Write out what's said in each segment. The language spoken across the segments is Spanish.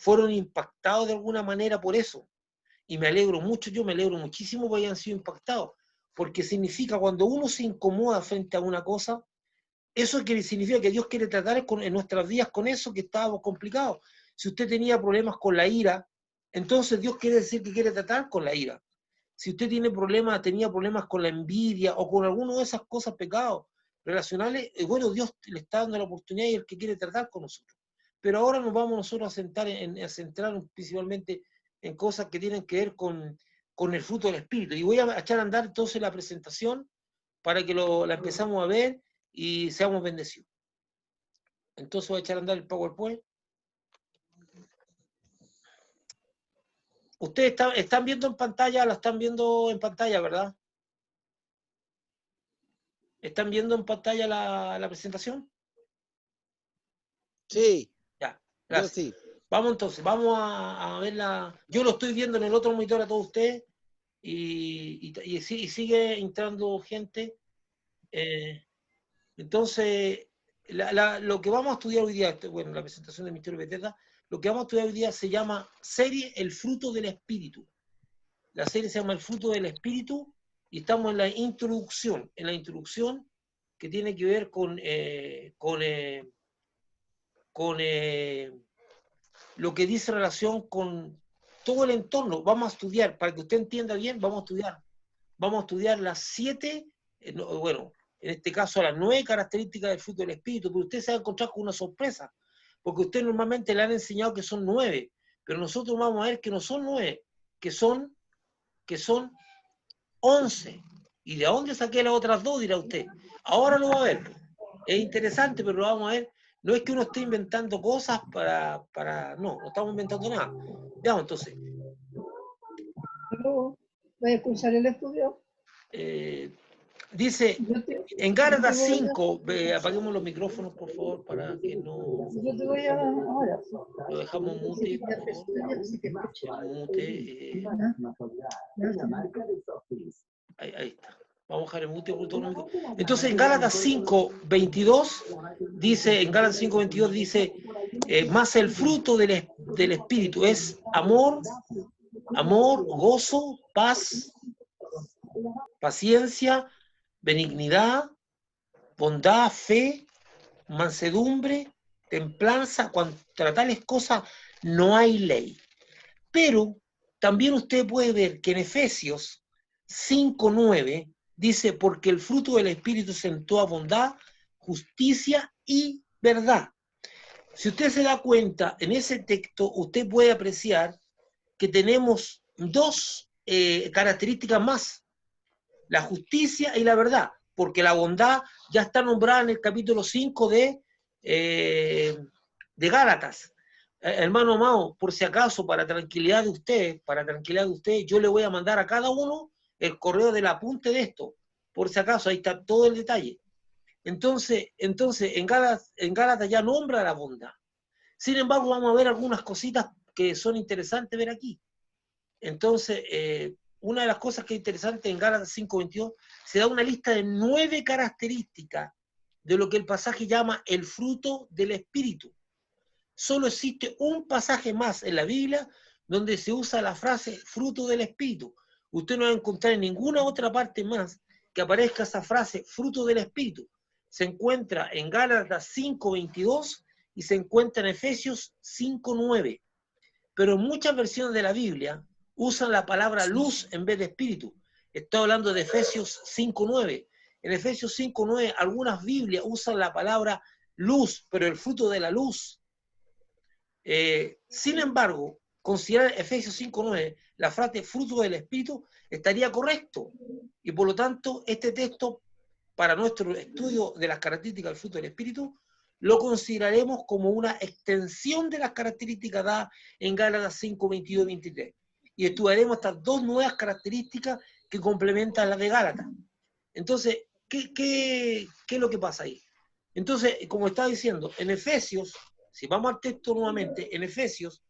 fueron impactados de alguna manera por eso. Y me alegro mucho, yo me alegro muchísimo que hayan sido impactados, porque significa cuando uno se incomoda frente a una cosa, eso significa que Dios quiere tratar en nuestras vidas con eso que estábamos complicados. Si usted tenía problemas con la ira, entonces Dios quiere decir que quiere tratar con la ira. Si usted tenía problemas con la envidia o con alguna de esas cosas, pecados relacionales, bueno, Dios le está dando la oportunidad y el que quiere tratar con nosotros. Pero ahora nos vamos nosotros a centrar principalmente en cosas que tienen que ver con el fruto del Espíritu. Y voy a echar a andar entonces la presentación para que la empezamos a ver y seamos bendecidos. Entonces voy a echar a andar el PowerPoint. Ustedes están viendo en pantalla, la están viendo en pantalla, ¿verdad? ¿Están viendo en pantalla la presentación? Sí. Ya, gracias. Yo sí. Vamos entonces, vamos a verla. Yo lo estoy viendo en el otro monitor a todos ustedes y sigue entrando gente. Entonces, lo que vamos a estudiar hoy día, bueno, la presentación del Misterio de Bethesda, lo que vamos a estudiar hoy día se llama serie El Fruto del Espíritu. La serie se llama El Fruto del Espíritu y estamos en la introducción que tiene que ver con lo que dice relación con todo el entorno. Vamos a estudiar, para que usted entienda bien, vamos a estudiar las 7, bueno, en este caso las 9 características del fruto del Espíritu, pero usted se va a encontrar con una sorpresa, porque usted normalmente le han enseñado que son 9, pero nosotros vamos a ver que no son 9, que son 11. ¿Y de dónde saqué las otras 2? Dirá usted. Ahora lo va a ver. Es interesante, pero lo vamos a ver. No es que uno esté inventando cosas no estamos inventando nada. Veamos entonces. ¿Voy a escuchar el estudio? Dice, en Gálatas 5, apaguemos los micrófonos, por favor, para que no... Yo te voy a ahora. Lo dejamos mute, por favor. Mute. Ahí está. Vamos a dejar el mute autonómico. Entonces, en Gálatas 5:22 dice, más el fruto del Espíritu es amor, gozo, paz, paciencia, benignidad, bondad, fe, mansedumbre, templanza. Contra tales cosas no hay ley. Pero también usted puede ver que en Efesios 5:9 dice, porque el fruto del Espíritu es en toda bondad, justicia y verdad. Si usted se da cuenta, en ese texto usted puede apreciar que tenemos 2 características más, la justicia y la verdad, porque la bondad ya está nombrada en el capítulo 5 de Gálatas. Hermano amado, por si acaso, para tranquilidad de usted, yo le voy a mandar a cada uno el correo del apunte de esto, por si acaso, ahí está todo el detalle. Entonces en Gálatas ya nombra la bondad. Sin embargo, vamos a ver algunas cositas que son interesantes ver aquí. Entonces, una de las cosas que es interesante en Gálatas 5:22, se da una lista de 9 características de lo que el pasaje llama el fruto del Espíritu. Solo existe un pasaje más en la Biblia donde se usa la frase fruto del Espíritu. Usted no va a encontrar en ninguna otra parte más que aparezca esa frase fruto del Espíritu. Se encuentra en Gálatas 5:22 y se encuentra en Efesios 5:9. Pero en muchas versiones de la Biblia usan la palabra luz en vez de espíritu. Estoy hablando de Efesios 5:9. En Efesios 5:9 algunas Biblias usan la palabra luz, pero el fruto de la luz. Sin embargo, considerar Efesios 5:9 la frase fruto del Espíritu estaría correcto. Y por lo tanto, este texto, para nuestro estudio de las características del fruto del Espíritu, lo consideraremos como una extensión de las características dadas en Gálatas 5:22 y 23. Y estudiaremos estas 2 nuevas características que complementan las de Gálatas. Entonces, ¿qué es lo que pasa ahí? Entonces, como estaba diciendo, en Efesios, si vamos al texto nuevamente, en Efesios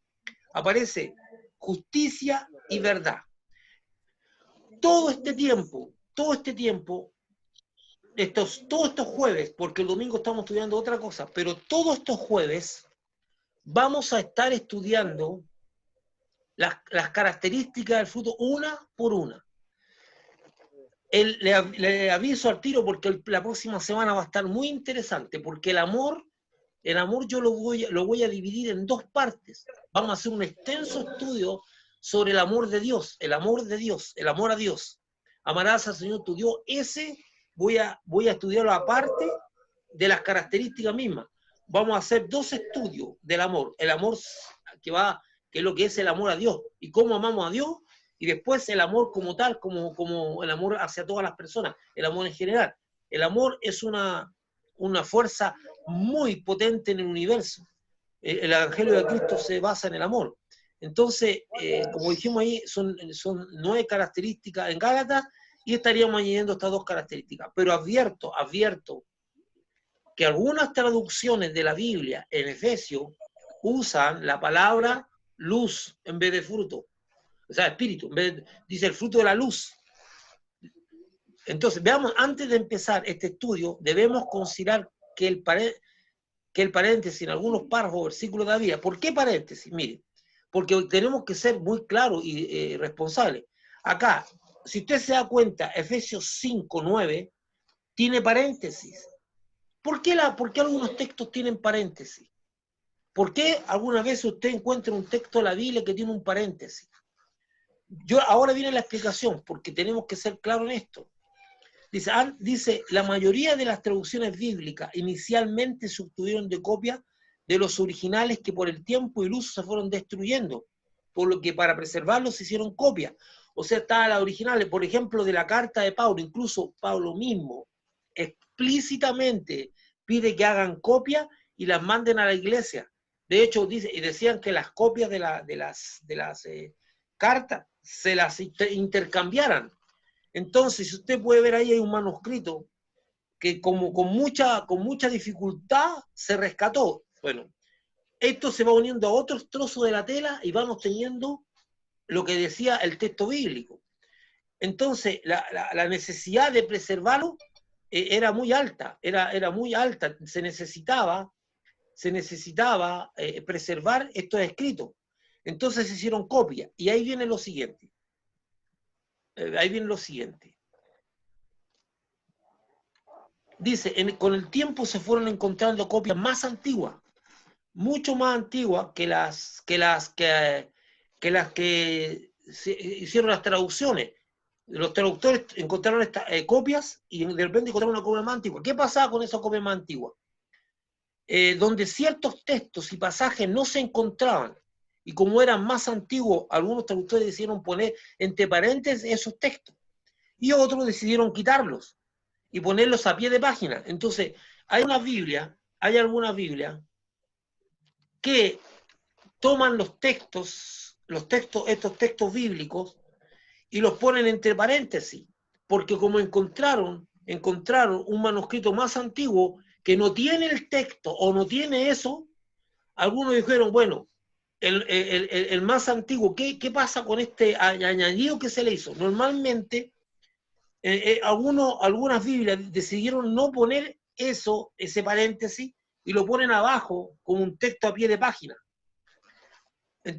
aparece justicia y verdad. Todo este tiempo, todos estos jueves, porque el domingo estamos estudiando otra cosa, pero todos estos jueves vamos a estar estudiando las características del fruto una por una. Le aviso al tiro porque la próxima semana va a estar muy interesante, porque el amor yo lo voy a dividir en dos partes. Vamos a hacer un extenso estudio sobre el amor de Dios, el amor de Dios, el amor a Dios. Amarás al Señor tu Dios. Ese voy a estudiarlo aparte de las características mismas. Vamos a hacer dos estudios del amor. El amor que es lo que es el amor a Dios y cómo amamos a Dios, y después el amor como tal, como el amor hacia todas las personas, el amor en general. El amor es una fuerza muy potente en el universo. El Evangelio de Cristo se basa en el amor. Entonces, como dijimos ahí, son 9 características en Gálatas y estaríamos añadiendo estas 2 características. Pero advierto que algunas traducciones de la Biblia en Efesios usan la palabra luz en vez de fruto. O sea, espíritu, dice el fruto de la luz. Entonces, veamos, antes de empezar este estudio, debemos considerar que el paréntesis en algunos párrafos o versículos de la Biblia. ¿Por qué paréntesis? Mire, porque tenemos que ser muy claros y responsables. Acá, si usted se da cuenta, Efesios 5:9 tiene paréntesis. ¿Por qué algunos textos tienen paréntesis? ¿Por qué algunas veces usted encuentra un texto de la Biblia que tiene un paréntesis? Ahora viene la explicación, porque tenemos que ser claros en esto. Dice, la mayoría de las traducciones bíblicas inicialmente se obtuvieron de copia de los originales que por el tiempo y el uso se fueron destruyendo, por lo que para preservarlos se hicieron copias. O sea, estaban las originales, por ejemplo, de la carta de Pablo, incluso Pablo mismo explícitamente pide que hagan copias y las manden a la iglesia. De hecho, decían que las copias de las cartas se las intercambiaran. Entonces, si usted puede ver ahí, hay un manuscrito que como con mucha dificultad se rescató. Bueno, esto se va uniendo a otros trozos de la tela y vamos teniendo lo que decía el texto bíblico. Entonces, la necesidad de preservarlo era muy alta, era muy alta. Se necesitaba preservar estos escritos. Entonces se hicieron copias. Y ahí viene lo siguiente. Dice, con el tiempo se fueron encontrando copias más antiguas, mucho más antiguas que las que hicieron las traducciones. Los traductores encontraron estas copias y de repente encontraron una copia más antigua. ¿Qué pasaba con esa copia más antigua? Donde ciertos textos y pasajes no se encontraban, y como eran más antiguos, algunos traductores decidieron poner entre paréntesis esos textos, y otros decidieron quitarlos y ponerlos a pie de página. Entonces, hay algunas Biblias que toman estos textos bíblicos y los ponen entre paréntesis, porque como encontraron un manuscrito más antiguo que no tiene el texto o no tiene eso, algunos dijeron, bueno, el más antiguo, ¿qué pasa con este añadido que se le hizo? Normalmente, algunas Biblias decidieron no poner ese paréntesis, y lo ponen abajo como un texto a pie de página.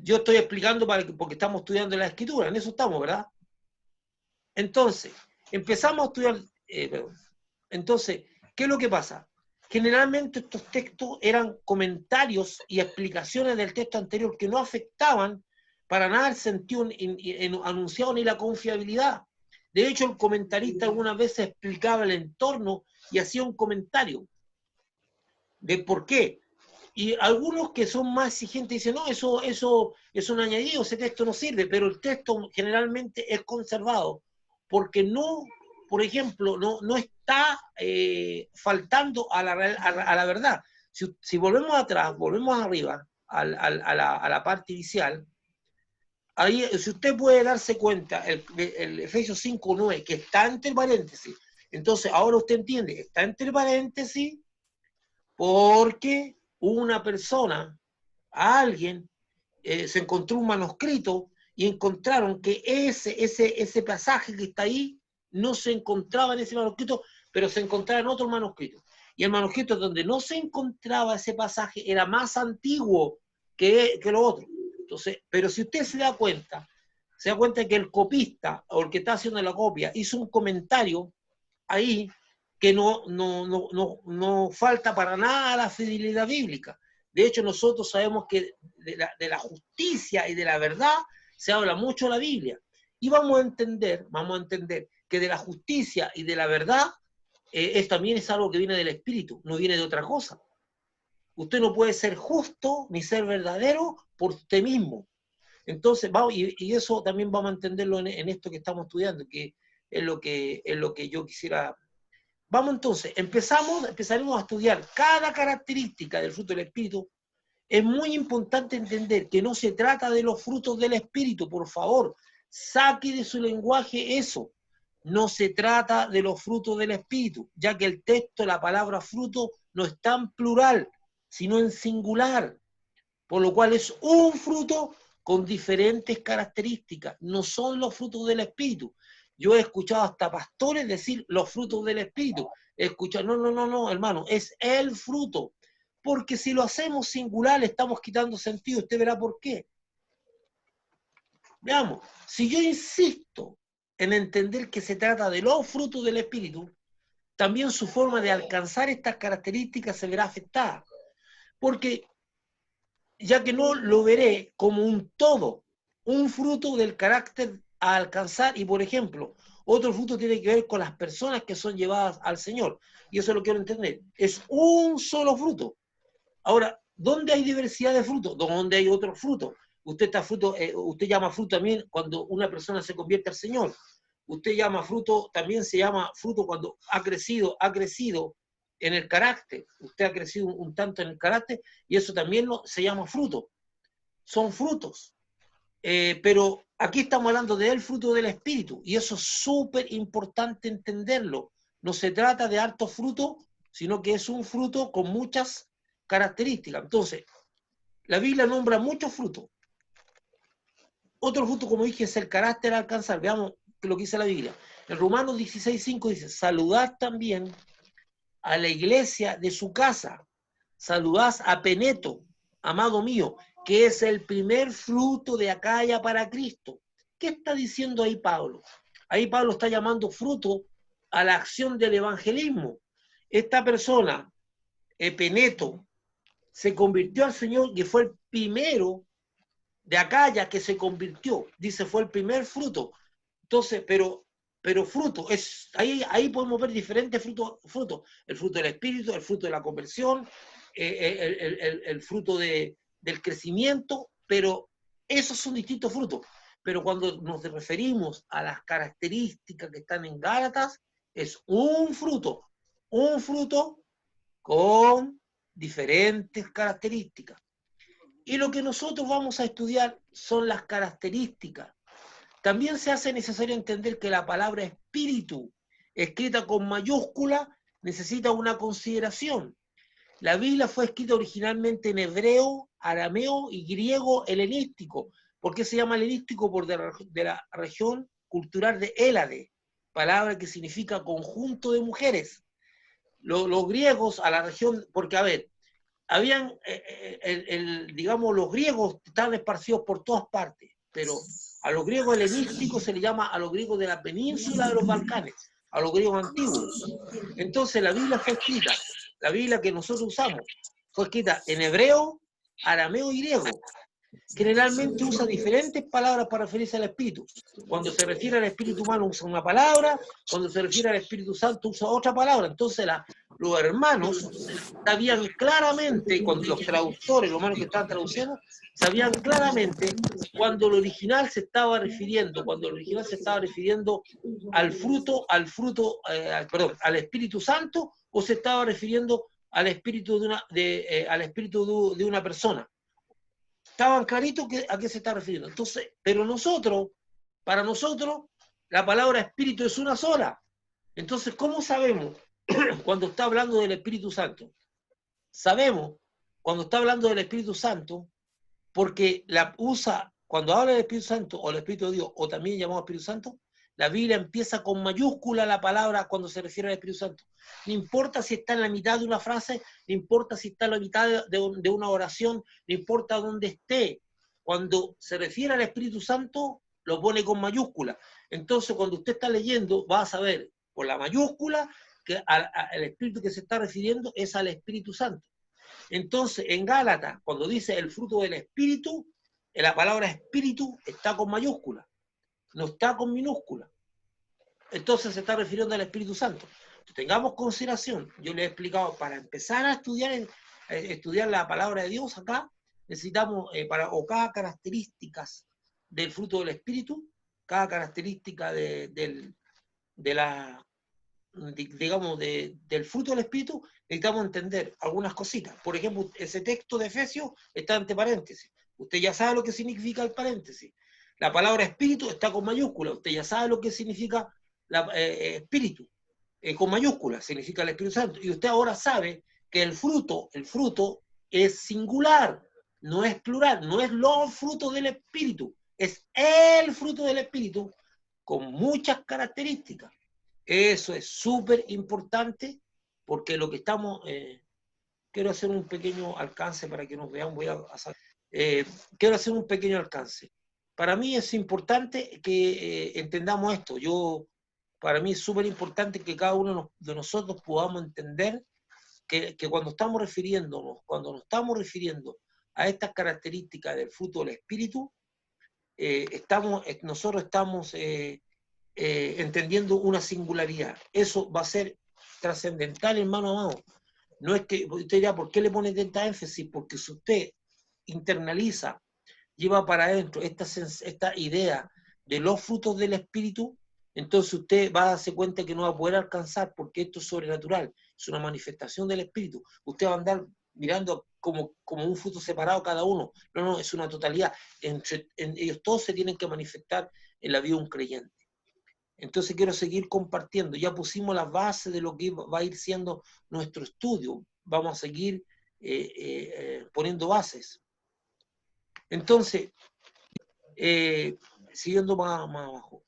Yo estoy explicando porque estamos estudiando la escritura, en eso estamos, ¿verdad? Entonces, empezamos a estudiar, entonces, ¿qué es lo que pasa? Generalmente estos textos eran comentarios y explicaciones del texto anterior que no afectaban para nada el sentido anunciado ni la confiabilidad. De hecho, el comentarista algunas veces explicaba el entorno y hacía un comentario de por qué. Y algunos que son más exigentes dicen, no, eso es un añadido, ese texto no sirve, pero el texto generalmente es conservado, porque no, por ejemplo, no está faltando a la verdad. Si volvemos atrás, volvemos arriba, a la parte inicial, ahí, si usted puede darse cuenta, el Efesios 5:9, que está entre paréntesis, entonces ahora usted entiende, está entre paréntesis porque una persona, alguien, se encontró un manuscrito y encontraron que ese pasaje que está ahí no se encontraba en ese manuscrito, pero se encontraba en otro manuscrito. Y el manuscrito donde no se encontraba ese pasaje era más antiguo que lo otro. Entonces, pero si usted se da cuenta que el copista o el que está haciendo la copia hizo un comentario ahí que no falta para nada a la fidelidad bíblica. De hecho, nosotros sabemos que de la justicia y de la verdad se habla mucho en la Biblia. Y vamos a entender que de la justicia y de la verdad también es algo que viene del Espíritu, no viene de otra cosa. Usted no puede ser justo ni ser verdadero por usted mismo. Entonces, vamos, y eso también vamos a entenderlo en esto que estamos estudiando, que es lo que yo quisiera. Vamos entonces, empezaremos a estudiar cada característica del fruto del Espíritu. Es muy importante entender que no se trata de los frutos del Espíritu, por favor, saque de su lenguaje eso. No se trata de los frutos del Espíritu, ya que el texto, la palabra fruto, no está en plural, sino en singular, por lo cual es un fruto con diferentes características, no son los frutos del Espíritu. Yo he escuchado hasta pastores decir los frutos del Espíritu. He escuchado, no, hermano, es el fruto. Porque si lo hacemos singular, le estamos quitando sentido. Usted verá por qué. Veamos, si yo insisto en entender que se trata de los frutos del Espíritu, también su forma de alcanzar estas características se verá afectada. Porque ya que no lo veré como un todo, un fruto del carácter a alcanzar, y por ejemplo, otro fruto tiene que ver con las personas que son llevadas al Señor, y eso lo quiero entender, es un solo fruto. Ahora, ¿dónde hay diversidad de frutos? ¿Dónde hay otro fruto? Usted llama fruto también cuando una persona se convierte al Señor. Usted llama fruto, también se llama fruto cuando ha crecido en el carácter. Usted ha crecido un tanto en el carácter y eso también se llama fruto. Son frutos. Pero aquí estamos hablando del fruto del Espíritu y eso es súper importante entenderlo. No se trata de hartos frutos, sino que es un fruto con muchas características. Entonces, la Biblia nombra muchos frutos. Otro fruto, como dije, es el carácter a alcanzar. Veamos lo que dice la Biblia. En Romanos 16:5 dice, saludad también a la iglesia de su casa. Saludad a Peneto, amado mío, que es el primer fruto de Acaya para Cristo. ¿Qué está diciendo ahí Pablo? Ahí Pablo está llamando fruto a la acción del evangelismo. Esta persona, Peneto, se convirtió al Señor y fue el primero de Acaya que se convirtió. Dice, fue el primer fruto. Entonces, pero fruto, ahí podemos ver diferentes frutos. El fruto del Espíritu, el fruto de la conversión, el fruto del crecimiento, pero esos son distintos frutos. Pero cuando nos referimos a las características que están en Gálatas, es un fruto con diferentes características. Y lo que nosotros vamos a estudiar son las características. También se hace necesario entender que la palabra espíritu, escrita con mayúscula, necesita una consideración. La Biblia fue escrita originalmente en hebreo, arameo y griego helenístico. ¿Por qué se llama helenístico? Por de la región cultural de Hélade, palabra que significa conjunto de mujeres. Los griegos a la región, porque a ver, habían, digamos, los griegos estaban esparcidos por todas partes, pero a los griegos helenísticos se le llama a los griegos de la península de los Balcanes, a los griegos antiguos. Entonces la Biblia fue escrita, la Biblia que nosotros usamos, fue escrita en hebreo, arameo y griego. Generalmente usa diferentes palabras para referirse al Espíritu. Cuando se refiere al Espíritu humano usa una palabra, cuando se refiere al Espíritu Santo usa otra palabra. Entonces los hermanos sabían claramente, cuando los traductores, los hermanos que estaban traduciendo, sabían claramente cuando el original se estaba refiriendo, al fruto, al Espíritu Santo, o se estaba refiriendo al espíritu de una persona. Estaban claritos a qué se está refiriendo. Entonces, pero para nosotros, la palabra espíritu es una sola. Entonces, ¿cómo sabemos cuando está hablando del Espíritu Santo? Sabemos cuando está hablando del Espíritu Santo porque cuando habla del Espíritu Santo o el Espíritu de Dios, o también llamado Espíritu Santo, La Biblia empieza con mayúscula la palabra cuando se refiere al Espíritu Santo. No importa si está en la mitad de una frase, no importa si está en la mitad de una oración, no importa dónde esté. Cuando se refiere al Espíritu Santo, lo pone con mayúscula. Entonces, cuando usted está leyendo, va a saber por la mayúscula que el Espíritu que se está refiriendo es al Espíritu Santo. Entonces, en Gálatas, cuando dice el fruto del Espíritu, la palabra Espíritu está con mayúscula, no está con minúscula. Entonces se está refiriendo al Espíritu Santo. Tengamos consideración, yo les he explicado, para empezar a estudiar la palabra de Dios acá, necesitamos, o cada características del fruto del Espíritu, cada característica digamos, del fruto del Espíritu, necesitamos entender algunas cositas. Por ejemplo, ese texto de Efesios está entre paréntesis. Usted ya sabe lo que significa el paréntesis. La palabra espíritu está con mayúscula. Usted ya sabe lo que significa espíritu. Con mayúscula significa el Espíritu Santo. Y usted ahora sabe que el fruto es singular, no es plural, no es los frutos del Espíritu, es el fruto del Espíritu con muchas características. Eso es súper importante porque lo que estamos... quiero hacer un pequeño alcance para que nos vean. Quiero hacer un pequeño alcance. Para mí es importante que entendamos esto. Para mí es súper importante que cada uno de nosotros podamos entender que cuando nos estamos refiriendo a estas características del fruto del Espíritu, nosotros estamos entendiendo una singularidad. Eso va a ser trascendental, hermano amado. No es que usted dirá, ¿por qué le pone tanta énfasis? Porque si usted internaliza, lleva para adentro esta idea de los frutos del Espíritu, entonces usted va a darse cuenta que no va a poder alcanzar, porque esto es sobrenatural, es una manifestación del Espíritu. Usted va a andar mirando como un fruto separado cada uno. No, es una totalidad. Ellos todos se tienen que manifestar en la vida de un creyente. Entonces quiero seguir compartiendo. Ya pusimos las bases de lo que va a ir siendo nuestro estudio. Vamos a seguir poniendo bases. Entonces, siguiendo más abajo.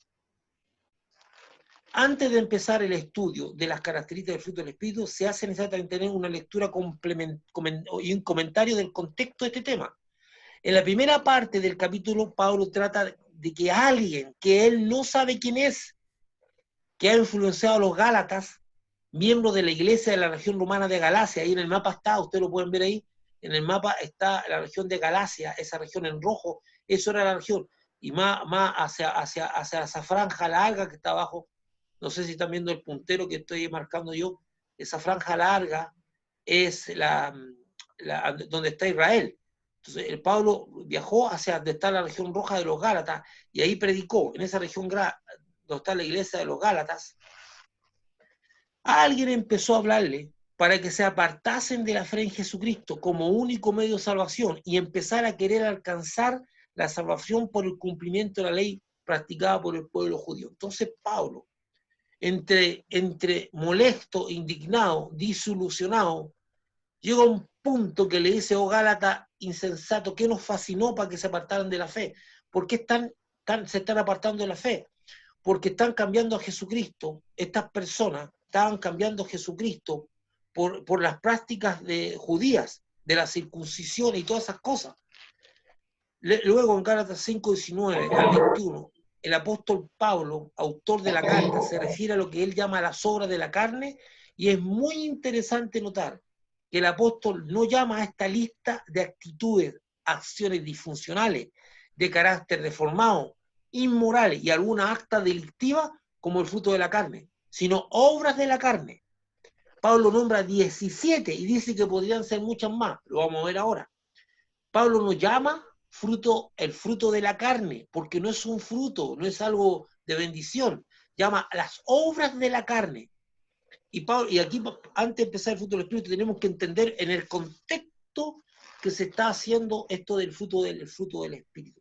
Antes de empezar el estudio de las características del fruto del Espíritu, se hace necesario tener una lectura y un comentario del contexto de este tema. En la primera parte del capítulo, Pablo trata de que alguien que él no sabe quién es, que ha influenciado a los Gálatas, miembros de la iglesia de la región romana de Galacia, ahí en el mapa está, ustedes lo pueden ver ahí, en el mapa está la región de Galacia, esa región en rojo, eso era la región, y más hacia esa franja larga que está abajo, no sé si están viendo el puntero que estoy marcando yo, esa franja larga es donde está Israel. Entonces, el Pablo viajó hacia donde está la región roja de los Gálatas, y ahí predicó, en esa región donde está la iglesia de los Gálatas. Alguien empezó a hablarle para que se apartasen de la fe en Jesucristo como único medio de salvación y empezar a querer alcanzar la salvación por el cumplimiento de la ley practicada por el pueblo judío. Entonces Pablo, entre molesto, indignado, disolucionado, llega a un punto que le dice: oh Gálata insensato, ¿qué nos fascinó para que se apartaran de la fe? ¿Por qué se están apartando de la fe? Porque están cambiando a Jesucristo. Estas personas estaban cambiando a Jesucristo por las prácticas judías, de la circuncisión y todas esas cosas. Luego en Gálatas 5:19 al 21, el apóstol Pablo, autor de la carta, se refiere a lo que él llama las obras de la carne, y es muy interesante notar que el apóstol no llama a esta lista de actitudes, acciones disfuncionales, de carácter deformado, inmorales y alguna acta delictiva como el fruto de la carne, sino obras de la carne. Pablo nombra 17 y dice que podrían ser muchas más, lo vamos a ver ahora. Pablo nos llama el fruto de la carne, porque no es un fruto, no es algo de bendición, llama las obras de la carne. Y aquí, antes de empezar el fruto del Espíritu, tenemos que entender en el contexto que se está haciendo esto del fruto del Espíritu.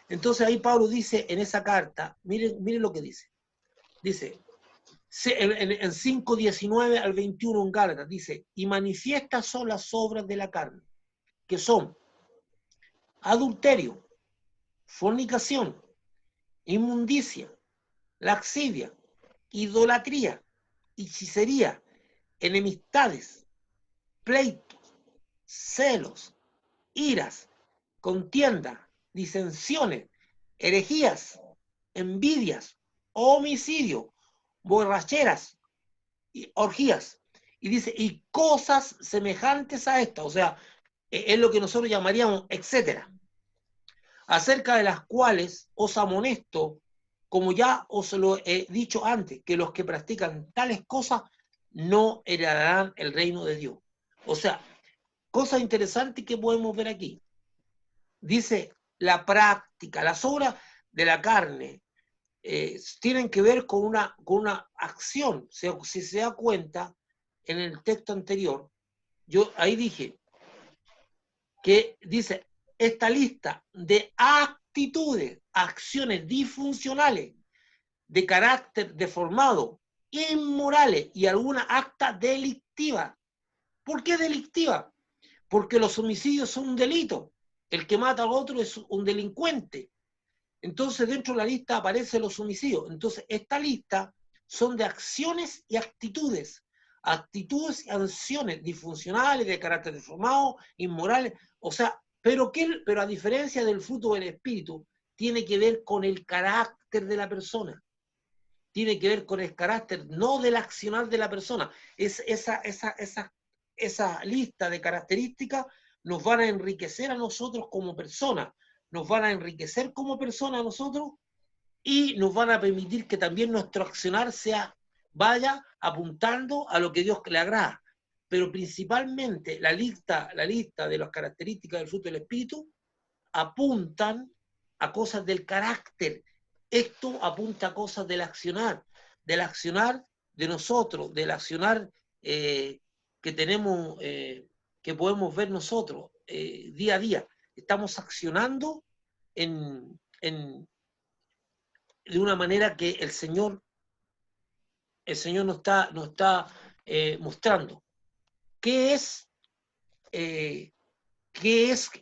Entonces ahí Pablo dice en esa carta, miren lo que dice. Dice, en 5:19 al 21 en Gálatas, dice: y manifiestas son las obras de la carne, que son adulterio, fornicación, inmundicia, laxidia, idolatría, hechicería, enemistades, pleitos, celos, iras, contienda, disensiones, herejías, envidias, homicidio, borracheras y orgías. Y dice, y cosas semejantes a esta, o sea, es lo que nosotros llamaríamos etcétera, acerca de las cuales os amonesto, como ya os lo he dicho antes, que los que practican tales cosas no heredarán el reino de Dios. O sea, cosa interesante que podemos ver aquí. Dice, la práctica, las obras de la carne tienen que ver con una acción. Si se da cuenta, en el texto anterior, yo ahí dije que dice, esta lista de actitudes, acciones disfuncionales, de carácter deformado, inmorales y alguna acta delictiva. ¿Por qué delictiva? Porque los homicidios son un delito. El que mata a otro es un delincuente. Entonces, dentro de la lista aparecen los homicidios. Entonces, esta lista son de acciones y actitudes. Actitudes y acciones disfuncionales, de carácter deformado, inmorales. O sea, pero a diferencia del fruto del espíritu, tiene que ver con el carácter de la persona. Tiene que ver con el carácter, no del accionar de la persona. Esa lista de características nos van a enriquecer a nosotros como personas, nos van a enriquecer como personas a nosotros y nos van a permitir que también nuestro accionar vaya apuntando a lo que Dios le agrada. Pero principalmente la lista de las características del fruto del Espíritu apuntan a cosas del carácter. Esto apunta a cosas del accionar de nosotros, del accionar que tenemos, que podemos ver nosotros día a día. Estamos accionando de una manera que el Señor nos está mostrando. ¿Qué es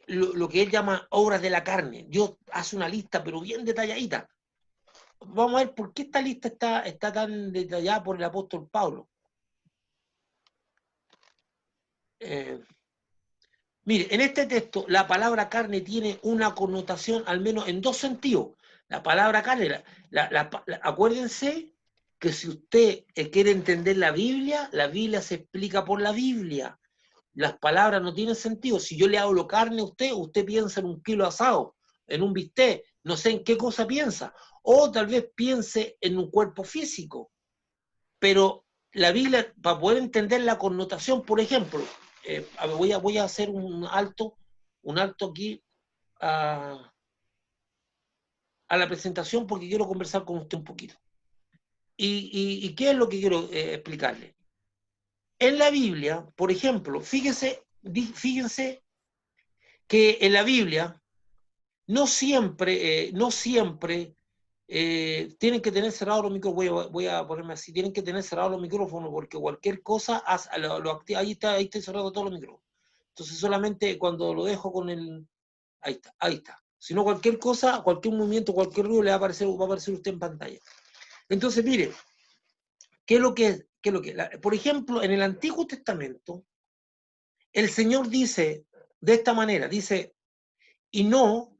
lo que él llama obras de la carne? Dios hace una lista, pero bien detalladita. Vamos a ver por qué esta lista está tan detallada por el apóstol Pablo. Mire, en este texto la palabra carne tiene una connotación al menos en dos sentidos. La palabra carne, acuérdense que si usted quiere entender la Biblia se explica por la Biblia. Las palabras no tienen sentido. Si yo le hablo carne a usted piensa en un kilo asado, en un bistec, no sé en qué cosa piensa. O tal vez piense en un cuerpo físico. Pero la Biblia, para poder entender la connotación, por ejemplo, voy a hacer un alto aquí a la presentación porque quiero conversar con usted un poquito. ¿Y qué es lo que quiero explicarle? En la Biblia, por ejemplo, fíjense que en la Biblia no siempre tienen que tener cerrados los micrófonos. Voy a ponerme así, tienen que tener cerrados los micrófonos porque cualquier cosa lo activa. Ahí está cerrado todos los micrófonos. Entonces solamente cuando lo dejo con el... Ahí está. Si no, cualquier cosa, cualquier movimiento, cualquier ruido va a aparecer usted en pantalla. Entonces, mire, ¿qué es lo que es? Por ejemplo, en el Antiguo Testamento, el Señor dice de esta manera, dice, y no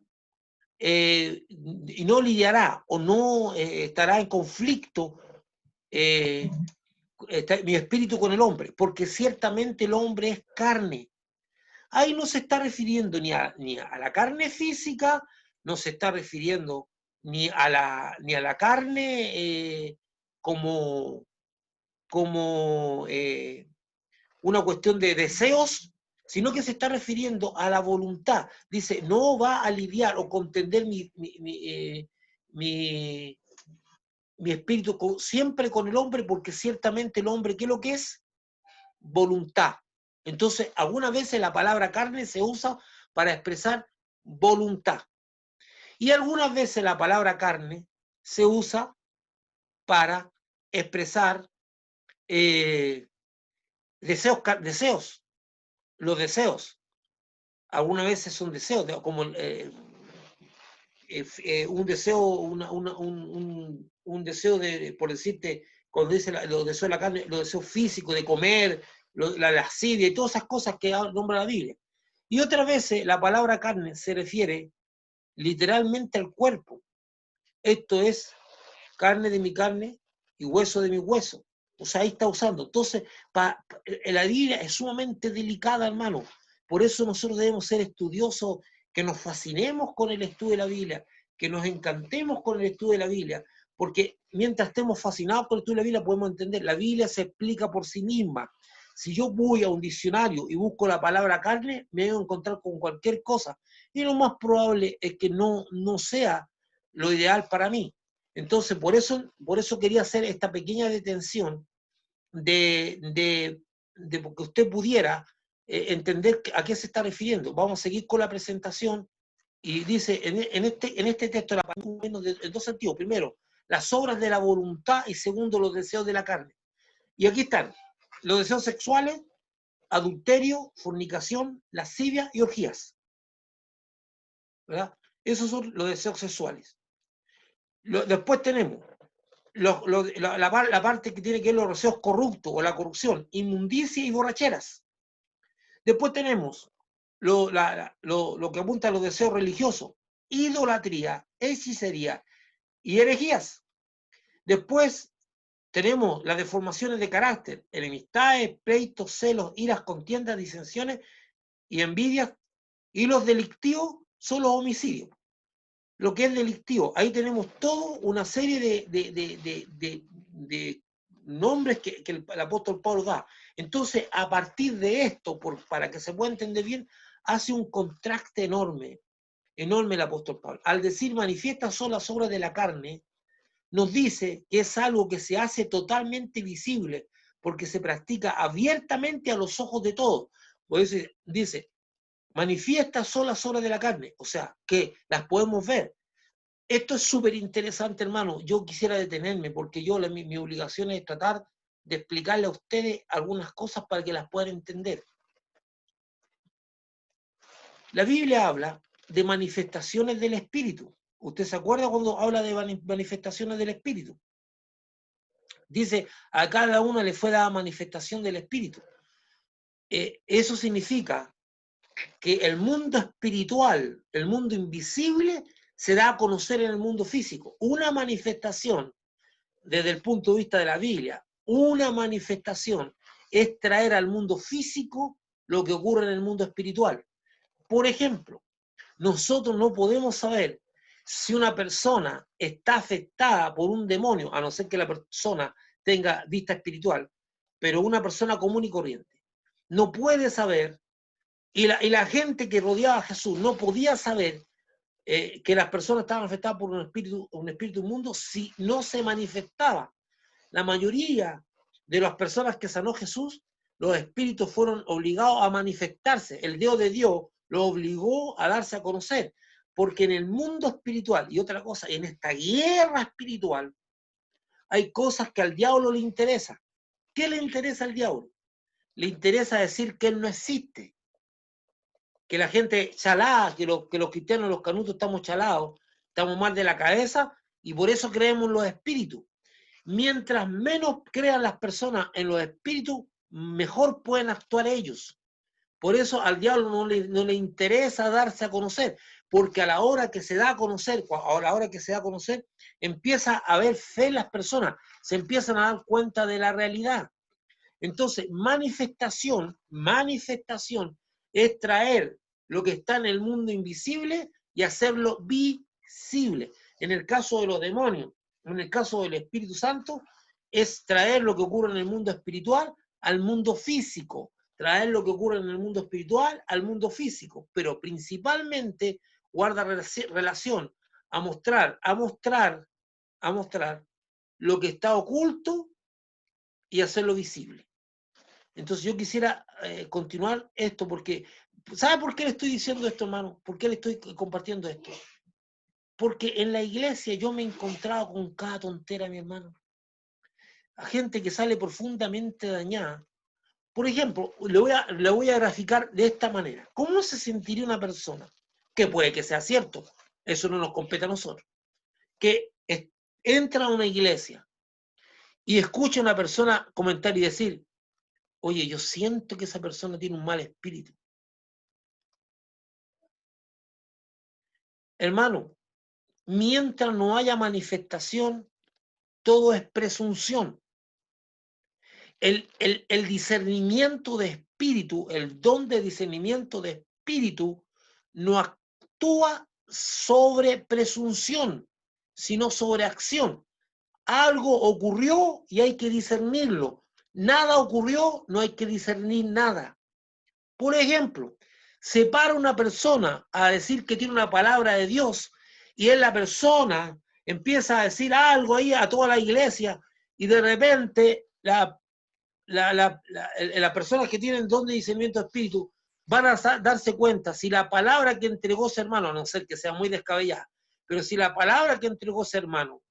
lidiará o no estará en conflicto mi espíritu con el hombre, porque ciertamente el hombre es carne. Ahí no se está refiriendo ni a la carne física, no se está refiriendo ni a la carne como una cuestión de deseos, sino que se está refiriendo a la voluntad. Dice, no va a lidiar o contender mi espíritu siempre con el hombre, porque ciertamente el hombre, ¿qué es lo que es? Voluntad. Entonces, algunas veces la palabra carne se usa para expresar voluntad. Y algunas veces la palabra carne se usa para expresar deseos. Los deseos. Algunas veces son deseos, como un deseo, un deseo por decirte, cuando dice los deseos de la carne, los deseos físicos de comer, la lascivia y todas esas cosas que nombra la Biblia. Y otras veces la palabra carne se refiere literalmente al cuerpo. Esto es carne de mi carne y hueso de mi hueso. O sea, ahí está usando. Entonces, la Biblia es sumamente delicada, hermano. Por eso nosotros debemos ser estudiosos, que nos fascinemos con el estudio de la Biblia, que nos encantemos con el estudio de la Biblia, porque mientras estemos fascinados con el estudio de la Biblia podemos entender, la Biblia se explica por sí misma. Si yo voy a un diccionario y busco la palabra carne, me voy a encontrar con cualquier cosa. Y lo más probable es que no sea lo ideal para mí. Entonces, por eso quería hacer esta pequeña detención de que usted pudiera entender a qué se está refiriendo. Vamos a seguir con la presentación y dice, en este texto, en dos sentidos. Primero, las obras de la voluntad y segundo, los deseos de la carne. Y aquí están, los deseos sexuales, adulterio, fornicación, lascivia y orgías. ¿Verdad? Esos son los deseos sexuales. Después tenemos la parte que tiene que ver los deseos corruptos o la corrupción, inmundicia y borracheras. Después tenemos lo que apunta a los deseos religiosos, idolatría, hechicería y herejías. Después tenemos las deformaciones de carácter, enemistades, pleitos, celos, iras, contiendas, disensiones y envidias. Y los delictivos son los homicidios. Lo que es delictivo, ahí tenemos toda una serie de nombres que el apóstol Pablo da. Entonces, a partir de esto, para que se pueda entender bien, hace un contraste enorme el apóstol Pablo. Al decir manifiestas son las obras de la carne, nos dice que es algo que se hace totalmente visible, porque se practica abiertamente a los ojos de todos. Por eso dice, manifiestas son las obras de la carne, o sea, que las podemos ver. Esto es súper interesante, hermano. Yo quisiera detenerme porque mi obligación es tratar de explicarle a ustedes algunas cosas para que las puedan entender. La Biblia habla de manifestaciones del Espíritu. ¿Usted se acuerda cuando habla de manifestaciones del Espíritu? Dice, a cada uno le fue dada manifestación del Espíritu. Eso significa que el mundo espiritual, el mundo invisible, se da a conocer en el mundo físico. Una manifestación, desde el punto de vista de la Biblia, una manifestación es traer al mundo físico lo que ocurre en el mundo espiritual. Por ejemplo, nosotros no podemos saber si una persona está afectada por un demonio, a no ser que la persona tenga vista espiritual, pero una persona común y corriente no puede saber, y la gente que rodeaba a Jesús no podía saber que las personas estaban afectadas por un espíritu inmundo si no se manifestaba. La mayoría de las personas que sanó Jesús, los espíritus fueron obligados a manifestarse. El Dios de Dios lo obligó a darse a conocer, porque en el mundo espiritual, y otra cosa, en esta guerra espiritual, hay cosas que al diablo le interesa. ¿Qué le interesa al diablo? Le interesa decir que él no existe, que la gente chalada, que los cristianos, los canutos estamos chalados, estamos mal de la cabeza, y por eso creemos en los espíritus. Mientras menos crean las personas en los espíritus, mejor pueden actuar ellos. Por eso al diablo no le interesa darse a conocer, porque a la hora que se da a conocer, empieza a haber fe en las personas, se empiezan a dar cuenta de la realidad. Entonces, manifestación es traer lo que está en el mundo invisible y hacerlo visible. En el caso de los demonios, en el caso del Espíritu Santo, es traer lo que ocurre en el mundo espiritual al mundo físico, traer lo que ocurre en el mundo espiritual al mundo físico, pero principalmente guarda relación a mostrar lo que está oculto y hacerlo visible. Entonces yo quisiera continuar esto porque, ¿sabe por qué le estoy diciendo esto, hermano? ¿Por qué le estoy compartiendo esto? Porque en la iglesia yo me he encontrado con cada tontera, mi hermano. A gente que sale profundamente dañada. Por ejemplo, le voy a graficar de esta manera. ¿Cómo se sentiría una persona? Que puede que sea cierto, eso no nos compete a nosotros. Que entra a una iglesia y escucha a una persona comentar y decir, oye, yo siento que esa persona tiene un mal espíritu. Hermano, mientras no haya manifestación, todo es presunción. El discernimiento de espíritu, el don de discernimiento de espíritu, no actúa sobre presunción, sino sobre acción. Algo ocurrió y hay que discernirlo. Nada ocurrió, no hay que discernir nada. Por ejemplo, se para una persona a decir que tiene una palabra de Dios y la persona empieza a decir algo ahí a toda la iglesia y de repente las personas que tienen don de discernimiento de espíritu van a darse cuenta si la palabra que entregó ese hermano, a no ser que sea muy descabellada, pero si la palabra que entregó ese hermano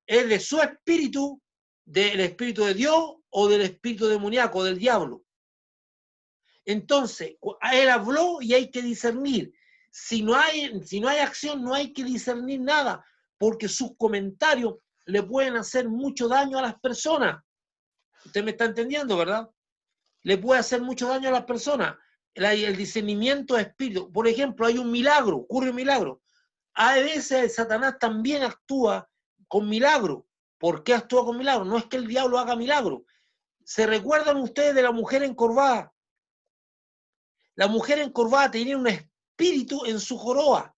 es de su espíritu, del espíritu de Dios o del espíritu demoníaco, del diablo. Entonces, él habló y hay que discernir. Si no hay acción, no hay que discernir nada, porque sus comentarios le pueden hacer mucho daño a las personas. Usted me está entendiendo, ¿verdad? Le puede hacer mucho daño a las personas. El discernimiento de espíritu. Por ejemplo, hay un milagro, ocurre un milagro. A veces Satanás también actúa con milagro. ¿Por qué actúa con milagro? No es que el diablo haga milagro. ¿Se recuerdan ustedes de la mujer encorvada? La mujer encorvada tenía un espíritu en su joroba.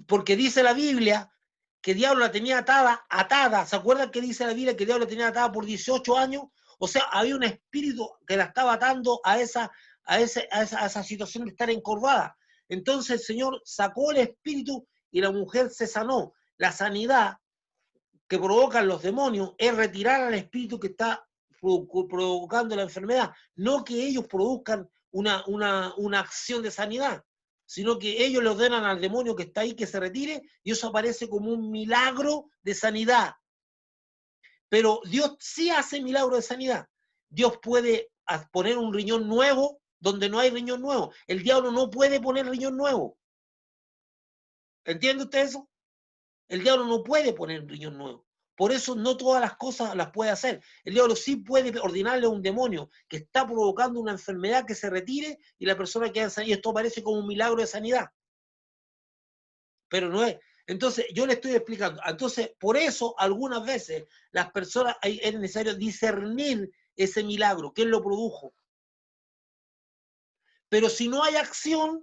Porque dice la Biblia que el diablo la tenía atada. ¿Se acuerdan que dice la Biblia que el diablo la tenía atada por 18 años? O sea, había un espíritu que la estaba atando a esa situación de estar encorvada. Entonces el Señor sacó el espíritu y la mujer se sanó. La sanidad que provocan los demonios es retirar al espíritu que está provocando la enfermedad, no que ellos produzcan una acción de sanidad, sino que ellos le ordenan al demonio que está ahí que se retire y eso aparece como un milagro de sanidad. Pero Dios sí hace milagro de sanidad. Dios puede poner un riñón nuevo donde no hay riñón nuevo. El diablo no puede poner riñón nuevo. ¿Entiende usted eso? El diablo no puede poner un riñón nuevo. Por eso no todas las cosas las puede hacer. El diablo sí puede ordenarle a un demonio que está provocando una enfermedad que se retire y la persona queda sana. Y esto parece como un milagro de sanidad. Pero no es. Entonces, yo le estoy explicando. Entonces, por eso, algunas veces, las personas, es necesario discernir ese milagro, quién lo produjo. Pero si no hay acción,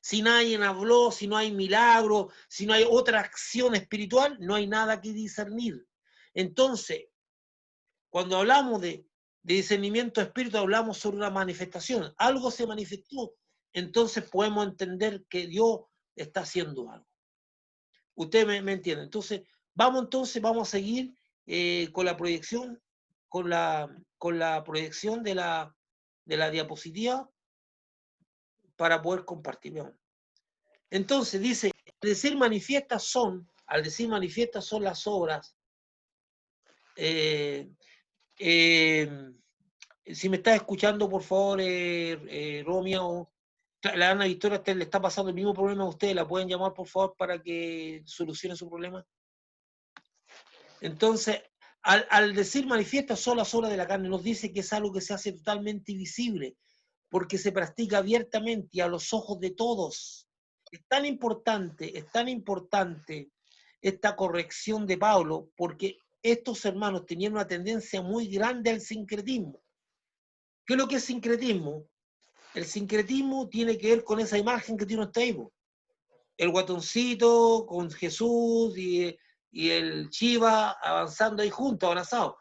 si nadie habló, si no hay milagro, si no hay otra acción espiritual, no hay nada que discernir. Entonces, cuando hablamos de discernimiento de espíritu, hablamos sobre una manifestación. Algo se manifestó, entonces podemos entender que Dios está haciendo algo. Usted me entiende. Entonces, vamos a seguir con la proyección, con la proyección de la diapositiva para poder compartir. Veamos. Entonces dice, al decir manifiestas son las obras. Si me estás escuchando, por favor, Romeo, la Ana Victoria le está pasando el mismo problema a usted, la pueden llamar, por favor, para que solucione su problema. Entonces, al decir manifiestas son las obras de la carne, nos dice que es algo que se hace totalmente visible, porque se practica abiertamente y a los ojos de todos. Es tan importante esta corrección de Pablo, porque estos hermanos tenían una tendencia muy grande al sincretismo. ¿Qué es lo que es sincretismo? El sincretismo tiene que ver con esa imagen que tiene usted ahí, el guatoncito con Jesús y el Chiva avanzando ahí juntos, abrazados.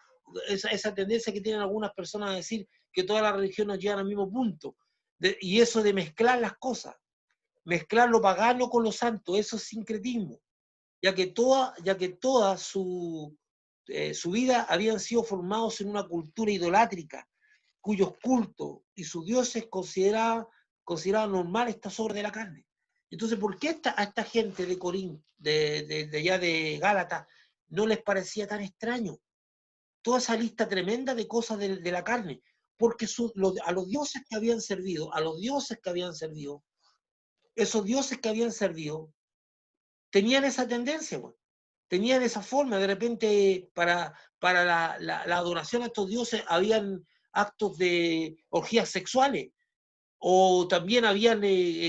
Esa tendencia que tienen algunas personas a decir que todas las religiones llegan al mismo punto. Y eso de mezclar las cosas, mezclar lo pagano con lo santo, eso es sincretismo. Ya que toda su vida habían sido formados en una cultura idolátrica, cuyos cultos y sus dioses consideraban normal estas obras de la carne. Entonces, ¿por qué a esta gente de Corín, de allá de Gálatas, no les parecía tan extraño toda esa lista tremenda de cosas de la carne? Porque a los dioses que habían servido, esos dioses que habían servido, tenían esa tendencia, bueno. Tenían esa forma, de repente para la adoración a estos dioses habían actos de orgías sexuales, o también habían,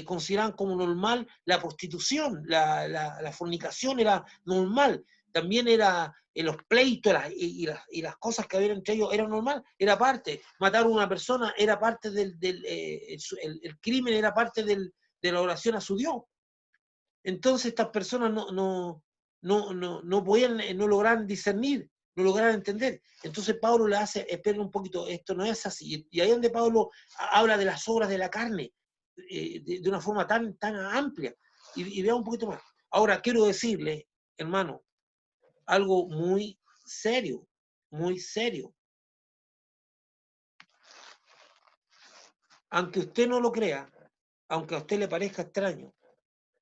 consideraban como normal la prostitución, la fornicación era normal, también era los pleitos y las cosas que había entre ellos era normal, era parte, matar a una persona era parte el crimen era parte de la oración a su Dios. Entonces estas personas no podían, no lograban discernir, no lograban entender. Entonces Pablo le hace, esperen un poquito, esto no es así. Y ahí es donde Pablo habla de las obras de la carne, de una forma tan amplia. Y vea un poquito más. Ahora quiero decirle, hermano, algo muy serio, muy serio. Aunque usted no lo crea, aunque a usted le parezca extraño,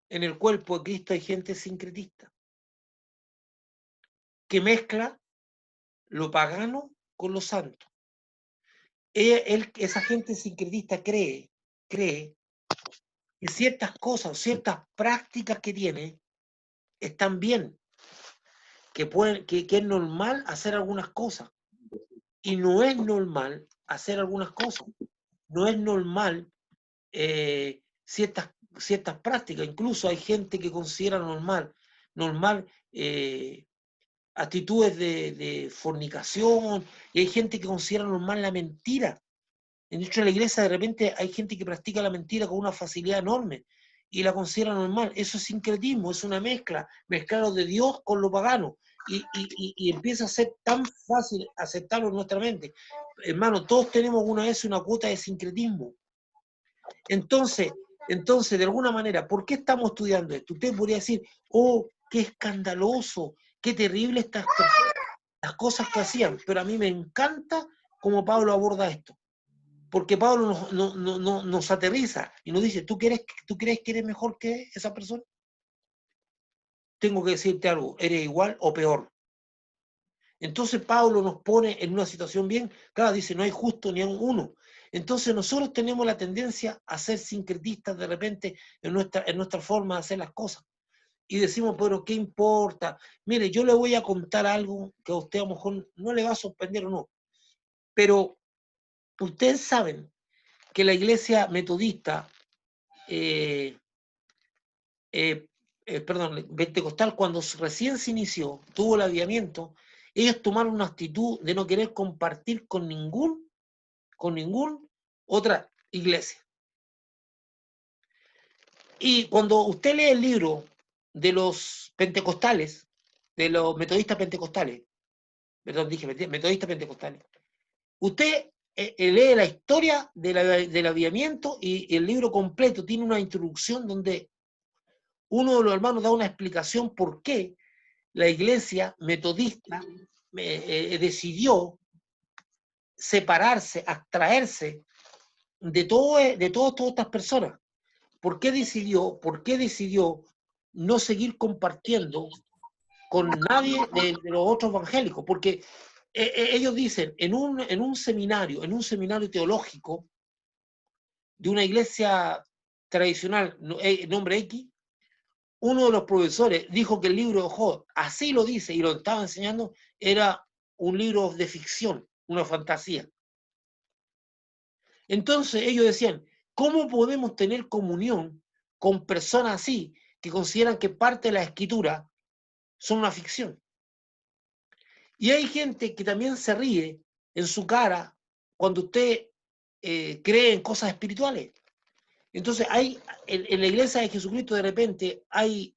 en el cuerpo de Cristo hay gente sincretista que mezcla lo pagano con lo santo. Esa gente sincretista cree que ciertas cosas, ciertas prácticas que tiene están bien, que es normal hacer algunas cosas. Y no es normal hacer algunas cosas. No es normal ciertas prácticas. Incluso hay gente que considera normal actitudes de fornicación, y hay gente que considera normal la mentira. Dentro de la iglesia de repente hay gente que practica la mentira con una facilidad enorme y la considera normal. Eso es sincretismo, es una mezcla, mezclar lo de Dios con lo pagano. Y empieza a ser tan fácil aceptarlo en nuestra mente. Hermano, todos tenemos una vez una cuota de sincretismo. Entonces, de alguna manera, ¿por qué estamos estudiando esto? Usted podría decir, oh, qué escandaloso, qué terrible estas personas, las cosas que hacían, pero a mí me encanta cómo Pablo aborda esto. Porque Pablo nos aterriza y nos dice, ¿tú crees que eres mejor que esa persona? Tengo que decirte algo, eres igual o peor. Entonces Pablo nos pone en una situación bien, claro, dice, no hay justo ni uno. Entonces nosotros tenemos la tendencia a ser sincretistas de repente en nuestra forma de hacer las cosas. Y decimos, pero ¿qué importa? Mire, yo le voy a contar algo que a usted a lo mejor no le va a sorprender o no. Pero ustedes saben que la iglesia metodista, pentecostal, cuando recién se inició, tuvo el avivamiento, ellos tomaron una actitud de no querer compartir con ninguna otra iglesia. Y cuando usted lee el libro de los pentecostales, de los metodistas pentecostales, perdón, dije metodistas pentecostales, usted lee la historia del avivamiento y el libro completo tiene una introducción donde uno de los hermanos da una explicación por qué la iglesia metodista decidió separarse, abstraerse de todas estas personas. ¿Por qué decidió no seguir compartiendo con nadie de los otros evangélicos? Porque ellos dicen, en un seminario teológico de una iglesia tradicional, nombre X, uno de los profesores dijo que el libro de Job, así lo dice y lo estaba enseñando, era un libro de ficción, una fantasía. Entonces ellos decían, ¿cómo podemos tener comunión con personas así que consideran que parte de la escritura son una ficción? Y hay gente que también se ríe en su cara cuando usted cree en cosas espirituales. Entonces en la iglesia de Jesucristo de repente hay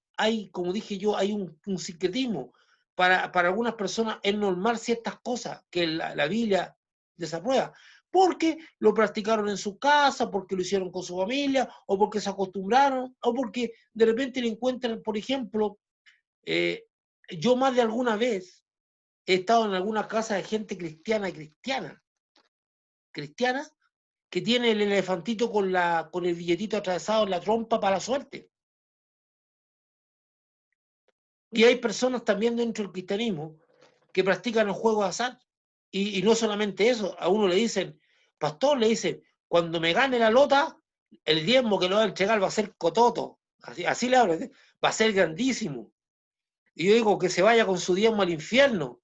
como dije yo, hay un sincretismo. Para algunas personas es normal ciertas cosas que la Biblia desaprueba, porque lo practicaron en su casa, porque lo hicieron con su familia, o porque se acostumbraron, o porque de repente le encuentran, por ejemplo, yo más de alguna vez he estado en alguna casa de gente cristiana que tiene el elefantito con el billetito atravesado en la trompa para la suerte. Y hay personas también dentro del cristianismo que practican el juego de azar. Y no solamente eso, a uno le dicen, pastor, le dicen, cuando me gane la lota, el diezmo que lo va a entregar va a ser cototo. Así le hablo, va a ser grandísimo. Y yo digo que se vaya con su diezmo al infierno,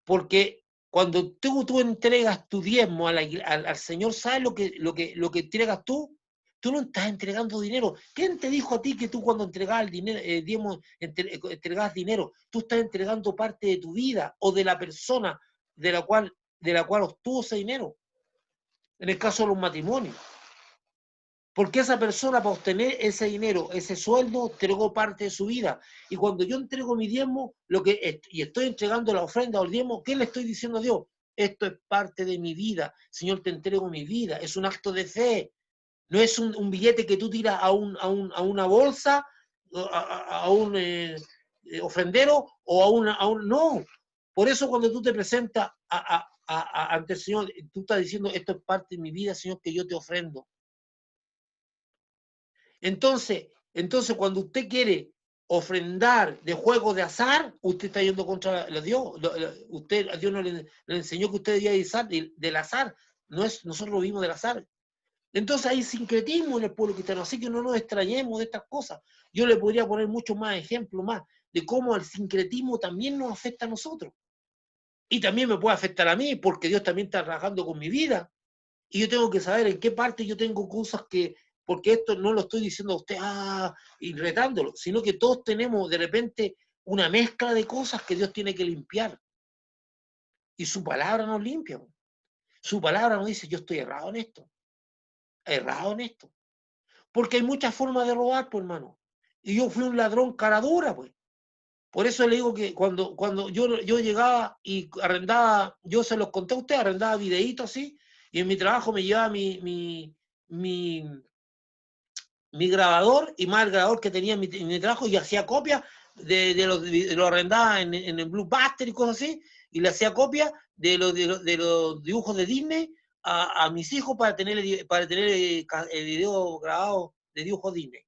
porque cuando tú entregas tu diezmo al Señor, ¿sabes lo que entregas tú? Tú no estás entregando dinero. ¿Quién te dijo a ti que tú cuando entregabas el dinero, diezmo, entregabas dinero? Tú estás entregando parte de tu vida o de la persona de la cual obtuvo ese dinero. En el caso de los matrimonios. Porque esa persona para obtener ese dinero, ese sueldo, entregó parte de su vida. Y cuando yo entrego mi diezmo, y estoy entregando la ofrenda o el diezmo, ¿qué le estoy diciendo a Dios? Esto es parte de mi vida. Señor, te entrego mi vida. Es un acto de fe. No es un billete que tú tiras a una bolsa, a un ofrendero o no. Por eso cuando tú te presentas ante el Señor, tú estás diciendo, esto es parte de mi vida, Señor, que yo te ofrendo. Entonces, cuando usted quiere ofrendar de juego de azar, usted está yendo contra Dios. A Dios no le enseñó que usted debía del azar. Nosotros vivimos del azar. Entonces hay sincretismo en el pueblo cristiano, así que no nos extrañemos de estas cosas. Yo le podría poner muchos más ejemplos más de cómo el sincretismo también nos afecta a nosotros. Y también me puede afectar a mí, porque Dios también está trabajando con mi vida. Y yo tengo que saber en qué parte yo tengo cosas porque esto no lo estoy diciendo a usted, y retándolo, sino que todos tenemos de repente una mezcla de cosas que Dios tiene que limpiar. Y su palabra nos limpia. Su palabra nos dice, yo estoy errado en esto. Errado en esto. Porque hay muchas formas de robar, pues, hermano. Y yo fui un ladrón cara dura, pues. Por eso le digo que cuando yo llegaba y arrendaba, yo se los conté a usted, arrendaba videitos así, y en mi trabajo me llevaba mi grabador y más el grabador que tenía en mi trabajo y hacía copias lo arrendaba en el Blockbuster y cosas así, y le hacía copias de los dibujos de Disney a mis hijos para tener el video grabado de dibujos Disney.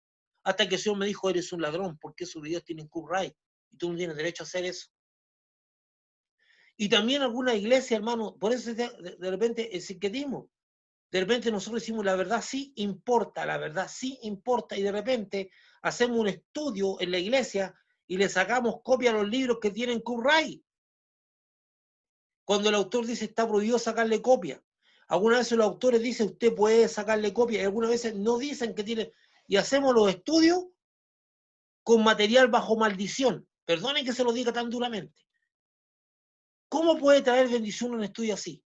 Hasta que el señor me dijo, eres un ladrón, porque esos videos tienen copyright y tú no tienes derecho a hacer eso. Y también alguna iglesia, hermano, por eso de repente el sincretismo. De repente nosotros decimos la verdad sí importa, la verdad sí importa, y de repente hacemos un estudio en la iglesia y le sacamos copia a los libros que tienen copyright. Cuando el autor dice está prohibido sacarle copia. Algunas veces los autores dicen usted puede sacarle copia y algunas veces no dicen que tiene. Y hacemos los estudios con material bajo maldición. Perdonen que se lo diga tan duramente. ¿Cómo puede traer bendición un estudio así?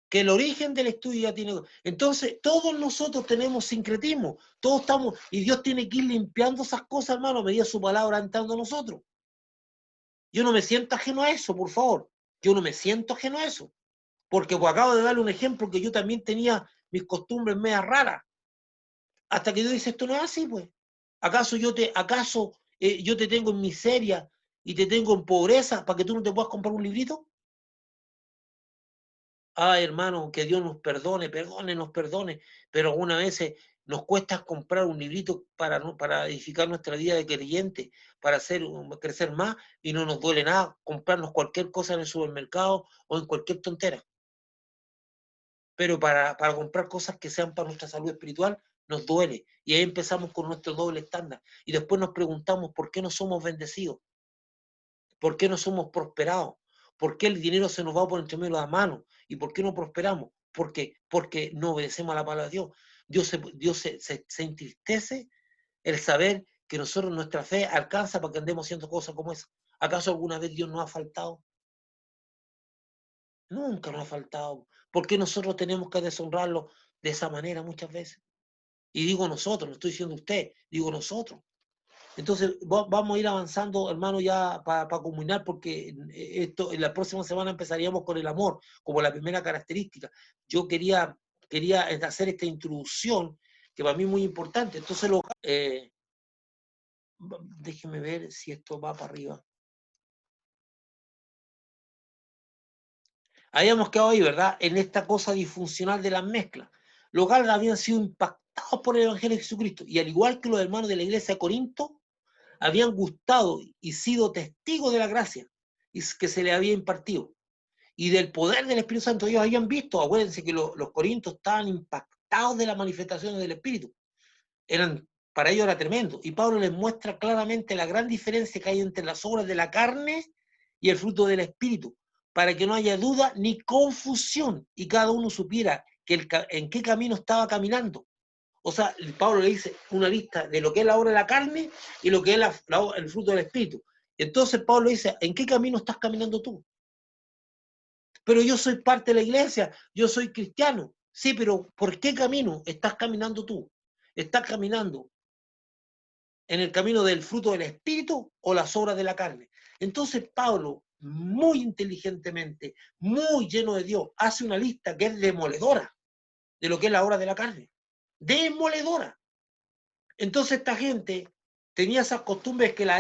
Que el origen del estudio ya tiene. Entonces, todos nosotros tenemos sincretismo, todos estamos, y Dios tiene que ir limpiando esas cosas, hermano, a medida su palabra entrando a nosotros. Yo no me siento ajeno a eso, por favor. Yo no me siento ajeno a eso. Porque pues, acabo de darle un ejemplo que yo también tenía mis costumbres medias raras. Hasta que Dios dice, esto no es así, pues. ¿Acaso yo te tengo en miseria y te tengo en pobreza para que tú no te puedas comprar un librito? Ay, hermano, que Dios nos perdone, nos perdone, pero algunas veces nos cuesta comprar un librito para edificar nuestra vida de creyente, para crecer más, y no nos duele nada comprarnos cualquier cosa en el supermercado o en cualquier tontera. Pero para comprar cosas que sean para nuestra salud espiritual, nos duele. Y ahí empezamos con nuestro doble estándar. Y después nos preguntamos por qué no somos bendecidos, por qué no somos prosperados, por qué el dinero se nos va por entre medio de las manos y por qué no prosperamos. Porque no obedecemos a la palabra de Dios. Dios se entristece el saber que nosotros nuestra fe alcanza para que andemos haciendo cosas como esa. ¿Acaso alguna vez Dios nos ha faltado? Nunca nos ha faltado. ¿Por qué nosotros tenemos que deshonrarlo de esa manera muchas veces? Y digo nosotros, no estoy diciendo usted, digo nosotros. Entonces vamos a ir avanzando, hermano, ya para culminar, porque en la próxima semana empezaríamos con el amor, como la primera característica. Yo quería hacer esta introducción, que para mí es muy importante. Entonces, déjeme ver si esto va para arriba. Habíamos quedado ahí, ¿verdad? En esta cosa disfuncional de las mezclas. Los Gálatas habían sido impactados por el Evangelio de Jesucristo, y al igual que los hermanos de la iglesia de Corinto, habían gustado y sido testigos de la gracia que se les había impartido y del poder del Espíritu Santo. Ellos habían visto, acuérdense que los corintios estaban impactados de las manifestaciones del Espíritu. Eran para ellos era tremendo. Y Pablo les muestra claramente la gran diferencia que hay entre las obras de la carne y el fruto del Espíritu, para que no haya duda ni confusión y cada uno supiera en qué camino estaba caminando. O sea, Pablo le dice una lista de lo que es la obra de la carne y lo que es el fruto del Espíritu. Entonces Pablo dice, ¿en qué camino estás caminando tú? Pero yo soy parte de la iglesia, yo soy cristiano. Sí, pero ¿por qué camino estás caminando tú? ¿Estás caminando en el camino del fruto del Espíritu o las obras de la carne? Entonces Pablo, muy inteligentemente, muy lleno de Dios, hace una lista que es demoledora de lo que es la obra de la carne. Demoledora. Entonces esta gente tenía esas costumbres que la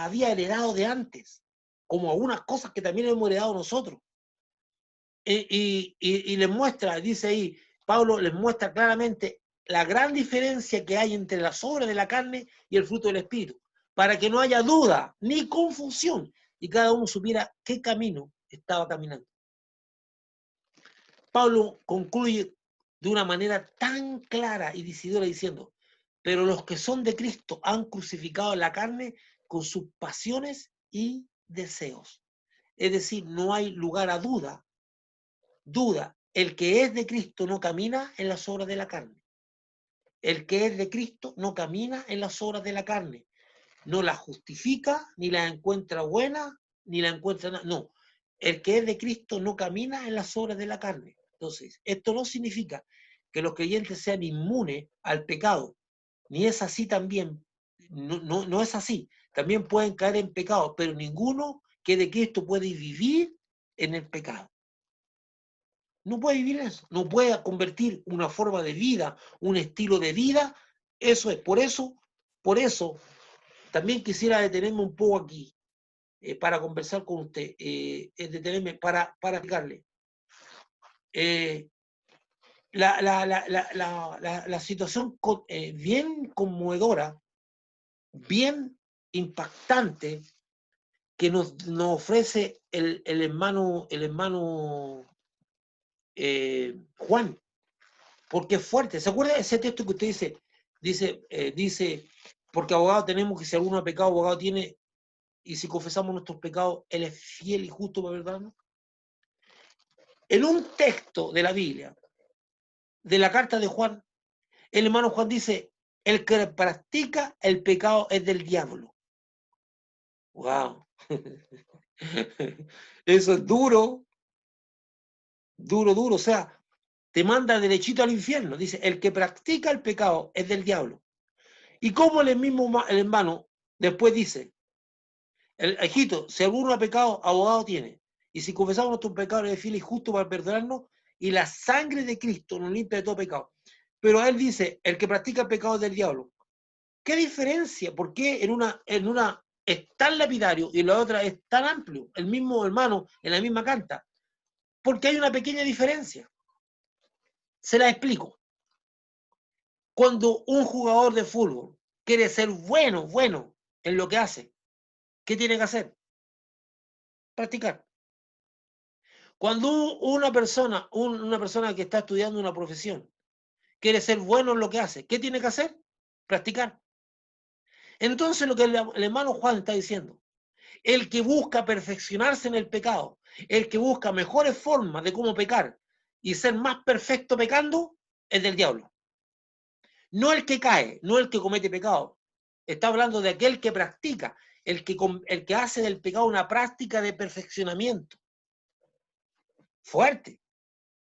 había heredado de antes, como algunas cosas que también hemos heredado nosotros. Y les muestra, dice ahí, Pablo les muestra claramente la gran diferencia que hay entre las obras de la carne y el fruto del Espíritu, para que no haya duda ni confusión y cada uno supiera qué camino estaba caminando. Pablo concluye de una manera tan clara y decidida diciendo, pero los que son de Cristo han crucificado la carne con sus pasiones y deseos. Es decir, no hay lugar a duda. El que es de Cristo no camina en las obras de la carne. El que es de Cristo no camina en las obras de la carne. No las justifica, ni las encuentra buenas, ni la encuentra nada. No, el que es de Cristo no camina en las obras de la carne. Entonces, esto no significa que los creyentes sean inmunes al pecado, ni es así también, no es así. También pueden caer en pecado, pero ninguno que de Cristo puede vivir en el pecado. No puede vivir eso, no puede convertir una forma de vida, un estilo de vida. Eso es, por eso, también quisiera detenerme un poco aquí para conversar con usted, detenerme para explicarle. La situación bien conmovedora, bien impactante que nos ofrece el hermano Juan, porque es fuerte. ¿Se acuerda de ese texto que usted dice, porque abogado tenemos que si alguno ha pecado, abogado tiene, y si confesamos nuestros pecados, Él es fiel y justo para perdonarnos? En un texto de la Biblia, de la carta de Juan, el hermano Juan dice, el que practica el pecado es del diablo. ¡Wow! Eso es duro, duro. O sea, te manda derechito al infierno. Dice, el que practica el pecado es del diablo. Y como el hermano después dice, el hijito, si alguno ha pecado, abogado tiene. Y si confesamos nuestros pecados, es fiel y justo para perdonarnos, y la sangre de Cristo nos limpia de todo pecado. Pero él dice, el que practica el pecado es del diablo. ¿Qué diferencia? ¿Por qué en una es tan lapidario y en la otra es tan amplio? El mismo hermano en la misma carta. Porque hay una pequeña diferencia. Se la explico. Cuando un jugador de fútbol quiere ser bueno en lo que hace, ¿qué tiene que hacer? Practicar. Cuando una persona que está estudiando una profesión quiere ser bueno en lo que hace, ¿qué tiene que hacer? Practicar. Entonces lo que el hermano Juan está diciendo, el que busca perfeccionarse en el pecado, el que busca mejores formas de cómo pecar y ser más perfecto pecando, es del diablo. No el que cae, no el que comete pecado. Está hablando de aquel que practica, el que hace del pecado una práctica de perfeccionamiento. Fuerte.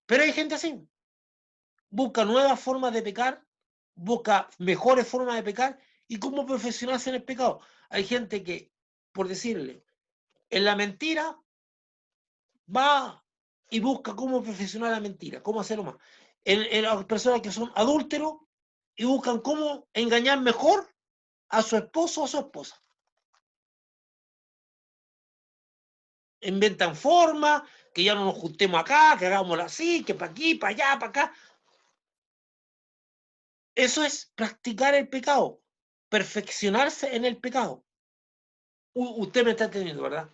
Pero hay gente así. Busca nuevas formas de pecar, busca mejores formas de pecar y cómo perfeccionarse en el pecado. Hay gente que, por decirle, en la mentira va y busca cómo perfeccionar la mentira, cómo hacerlo más. En las personas que son adúlteros y buscan cómo engañar mejor a su esposo o a su esposa. Inventan formas, que ya no nos juntemos acá, que hagámoslo así, que para aquí, para allá, para acá. Eso es practicar el pecado, perfeccionarse en el pecado. Usted me está entendiendo, ¿verdad?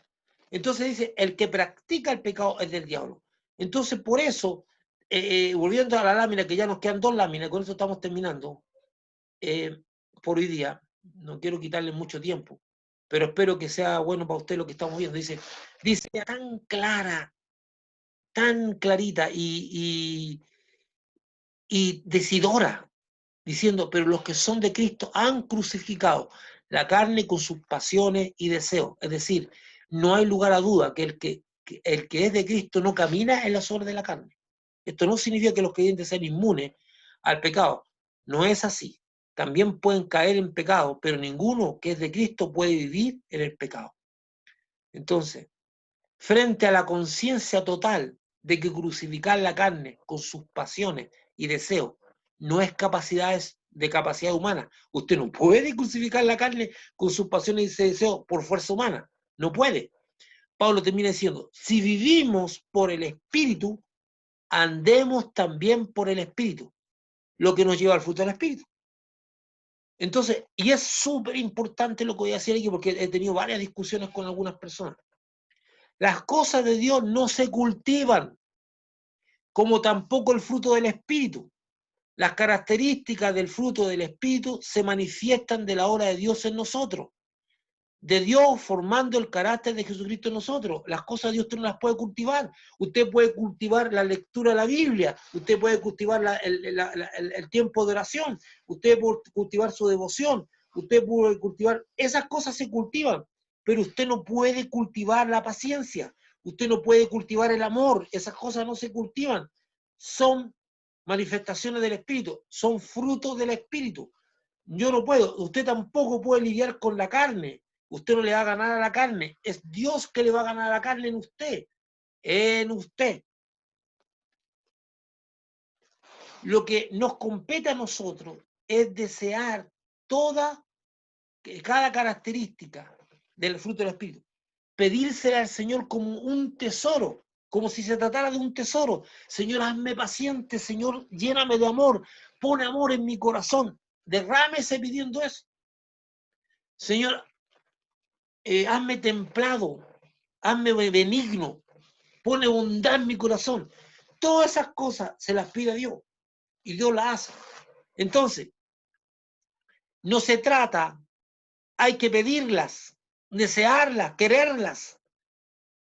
Entonces dice, el que practica el pecado es del diablo. Entonces, por eso, volviendo a la lámina, que ya nos quedan 2 láminas, con eso estamos terminando, por hoy día. No quiero quitarle mucho tiempo, pero espero que sea bueno para usted lo que estamos viendo. Dice tan clara, tan clarita y decidora, diciendo, pero los que son de Cristo han crucificado la carne con sus pasiones y deseos. Es decir, no hay lugar a duda que el que es de Cristo no camina en las obras de la carne. Esto no significa que los creyentes sean inmunes al pecado. No es así. También pueden caer en pecado, pero ninguno que es de Cristo puede vivir en el pecado. Entonces, frente a la conciencia total de que crucificar la carne con sus pasiones y deseos no es de capacidad humana. Usted no puede crucificar la carne con sus pasiones y deseos por fuerza humana. No puede. Pablo termina diciendo, si vivimos por el Espíritu, andemos también por el Espíritu, lo que nos lleva al fruto del Espíritu. Entonces, y es súper importante lo que voy a decir aquí porque he tenido varias discusiones con algunas personas. Las cosas de Dios no se cultivan, como tampoco el fruto del Espíritu. Las características del fruto del Espíritu se manifiestan de la obra de Dios en nosotros, de Dios formando el carácter de Jesucristo en nosotros. Las cosas de Dios usted no las puede cultivar. Usted puede cultivar la lectura de la Biblia, usted puede cultivar el tiempo de oración, usted puede cultivar su devoción, usted puede cultivar, esas cosas se cultivan, pero usted no puede cultivar la paciencia, usted no puede cultivar el amor, esas cosas no se cultivan, son manifestaciones del Espíritu, son frutos del Espíritu. Yo no puedo, usted tampoco puede lidiar con la carne, usted no le va a ganar a la carne, es Dios que le va a ganar a la carne en usted, en usted. Lo que nos compete a nosotros es desear cada característica del fruto del Espíritu, pedírsela al Señor como un tesoro, como si se tratara de un tesoro. Señor, hazme paciente, Señor, lléname de amor, pone amor en mi corazón, derrámese pidiendo eso. Señor, hazme templado, hazme benigno, pone bondad en mi corazón. Todas esas cosas se las pide a Dios y Dios las hace. Entonces, no se trata, hay que pedirlas, desearlas, quererlas.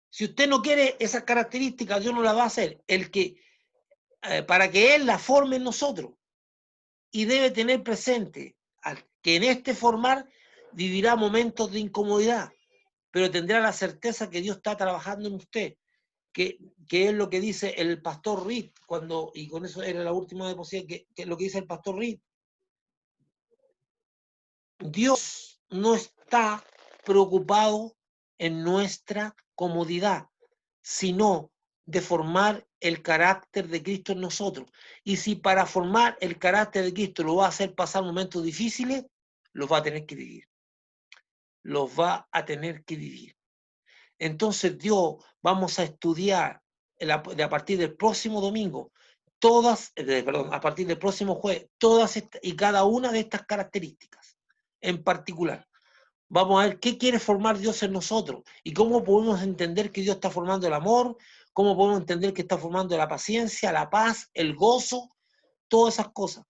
Si usted no quiere esas características, Dios no las va a hacer. Para que Él las forme en nosotros. Y debe tener presente que en este formar vivirá momentos de incomodidad, pero tendrá la certeza que Dios está trabajando en usted, que es lo que dice el pastor Reed, y con eso era la última diapositiva, que es lo que dice el pastor Reed. Dios no está preocupado en nuestra comodidad, sino de formar el carácter de Cristo en nosotros. Y si para formar el carácter de Cristo lo va a hacer pasar momentos difíciles, los va a tener que vivir. Los va a tener que vivir. Entonces Dios, vamos a estudiar a partir del próximo domingo, a partir del próximo jueves, todas y cada una de estas características en particular. Vamos a ver qué quiere formar Dios en nosotros y cómo podemos entender que Dios está formando el amor, cómo podemos entender que está formando la paciencia, la paz, el gozo, todas esas cosas.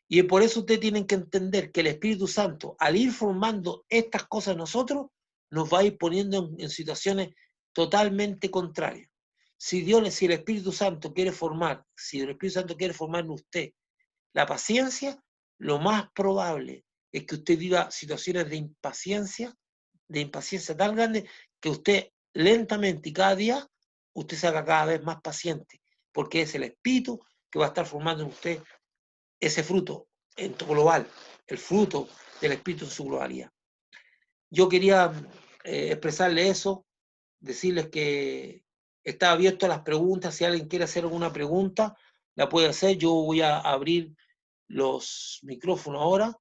Y por eso ustedes tienen que entender que el Espíritu Santo, al ir formando estas cosas en nosotros, nos va a ir poniendo en situaciones totalmente contrarias. Si el Espíritu Santo quiere formar, si el Espíritu Santo quiere formar en usted la paciencia, lo más probable es que usted viva situaciones de impaciencia tan grande que usted lentamente y cada día usted se haga cada vez más paciente, porque es el Espíritu que va a estar formando en usted ese fruto en todo global, el fruto del Espíritu en su globalidad. Yo quería expresarle eso, decirles que está abierto a las preguntas. Si alguien quiere hacer alguna pregunta, la puede hacer. Yo voy a abrir los micrófonos ahora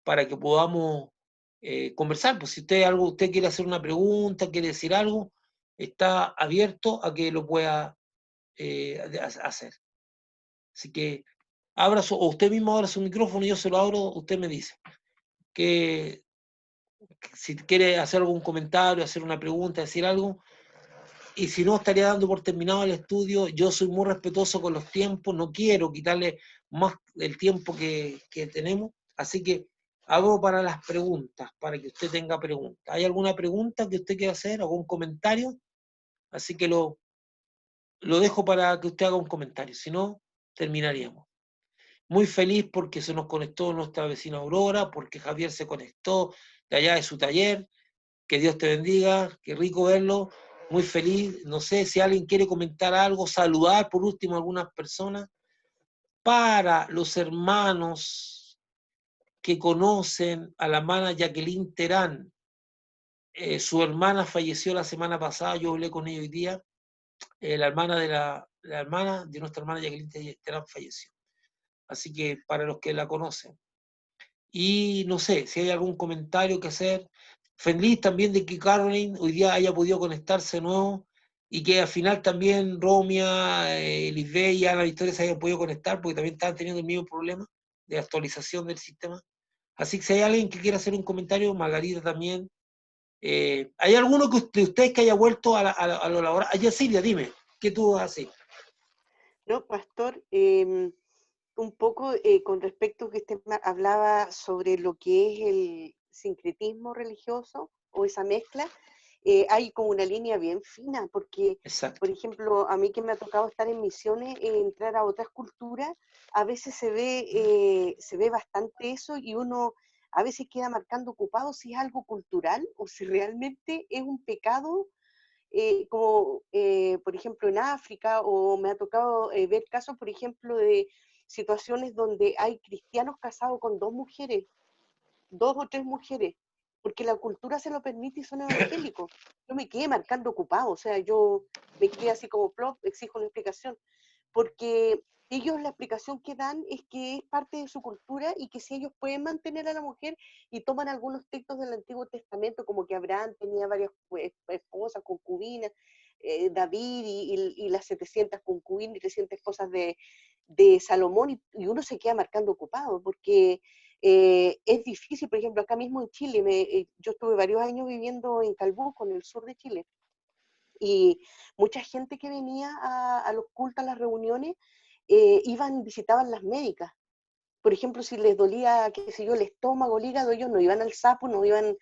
para que podamos conversar. Pues si usted quiere hacer una pregunta, quiere decir algo, está abierto a que lo pueda hacer. Así que o usted mismo abra su micrófono y yo se lo abro, usted me dice que si quiere hacer algún comentario, hacer una pregunta, decir algo, y si no, estaría dando por terminado el estudio. Yo soy muy respetuoso con los tiempos, no quiero quitarle más el tiempo que tenemos Así que hago para las preguntas, para que usted tenga preguntas. ¿Hay alguna pregunta que usted quiera hacer, algún comentario? Así que lo dejo para que usted haga un comentario, si no, terminaríamos. Muy feliz porque se nos conectó nuestra vecina Aurora, porque Javier se conectó de allá de su taller. Que Dios te bendiga, qué rico verlo. Muy feliz. No sé si alguien quiere comentar algo, saludar por último a algunas personas. Para los hermanos que conocen a la hermana Jacqueline Terán, su hermana falleció la semana pasada, yo hablé con ella hoy día. La hermana de nuestra hermana Jacqueline Terán falleció. Así que para los que la conocen. Y no sé si hay algún comentario que hacer. Feliz también de que Caroline hoy día haya podido conectarse de nuevo y que al final también Romia, Lisbeth y Ana Victoria se hayan podido conectar porque también estaban teniendo el mismo problema de actualización del sistema. Así que si hay alguien que quiera hacer un comentario, Margarita también. ¿Hay alguno de ustedes que haya vuelto a lo laboral? Allá, Silvia, dime, ¿qué tú haces? No, pastor, un poco con respecto que usted hablaba sobre lo que es el sincretismo religioso o esa mezcla, hay como una línea bien fina, porque, Exacto. por ejemplo, a mí que me ha tocado estar en misiones, entrar a otras culturas, a veces se ve bastante eso y uno a veces queda marcando ocupado si es algo cultural o si realmente es un pecado como por ejemplo en África, o me ha tocado ver casos, por ejemplo, de situaciones donde hay cristianos casados con dos mujeres, dos o tres mujeres, porque la cultura se lo permite y son evangélicos. Yo me quedé marcando ocupado, o sea, yo me quedé así como plop, exijo una explicación, porque ellos la explicación que dan es que es parte de su cultura y que si ellos pueden mantener a la mujer y toman algunos textos del Antiguo Testamento, como que Abraham tenía varias esposas, concubinas, David y las 700 concubinas y 300 esposas de Salomón, y uno se queda marcando ocupado, porque es difícil, por ejemplo, acá mismo en Chile, yo estuve varios años viviendo en Calbuco, en el sur de Chile, y mucha gente que venía a los cultos, a las reuniones, visitaban las médicas. Por ejemplo, si les dolía, qué sé yo, el estómago, el hígado, ellos no iban al Sapo, no iban,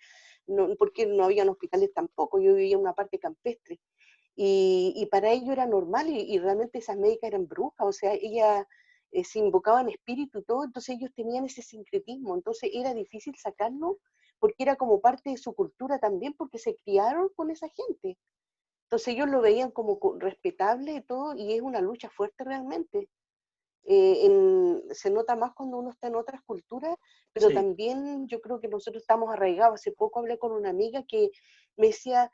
no, porque no habían hospitales tampoco, yo vivía en una parte campestre. Y para ellos era normal, y realmente esas médicas eran brujas, o sea, ellas se invocaban espíritu y todo, entonces ellos tenían ese sincretismo, entonces era difícil sacarlo, porque era como parte de su cultura también, porque se criaron con esa gente. Entonces ellos lo veían como respetable y todo, y es una lucha fuerte realmente. Se nota más cuando uno está en otras culturas, pero Sí. también yo creo que nosotros estamos arraigados. Hace poco hablé con una amiga que me decía,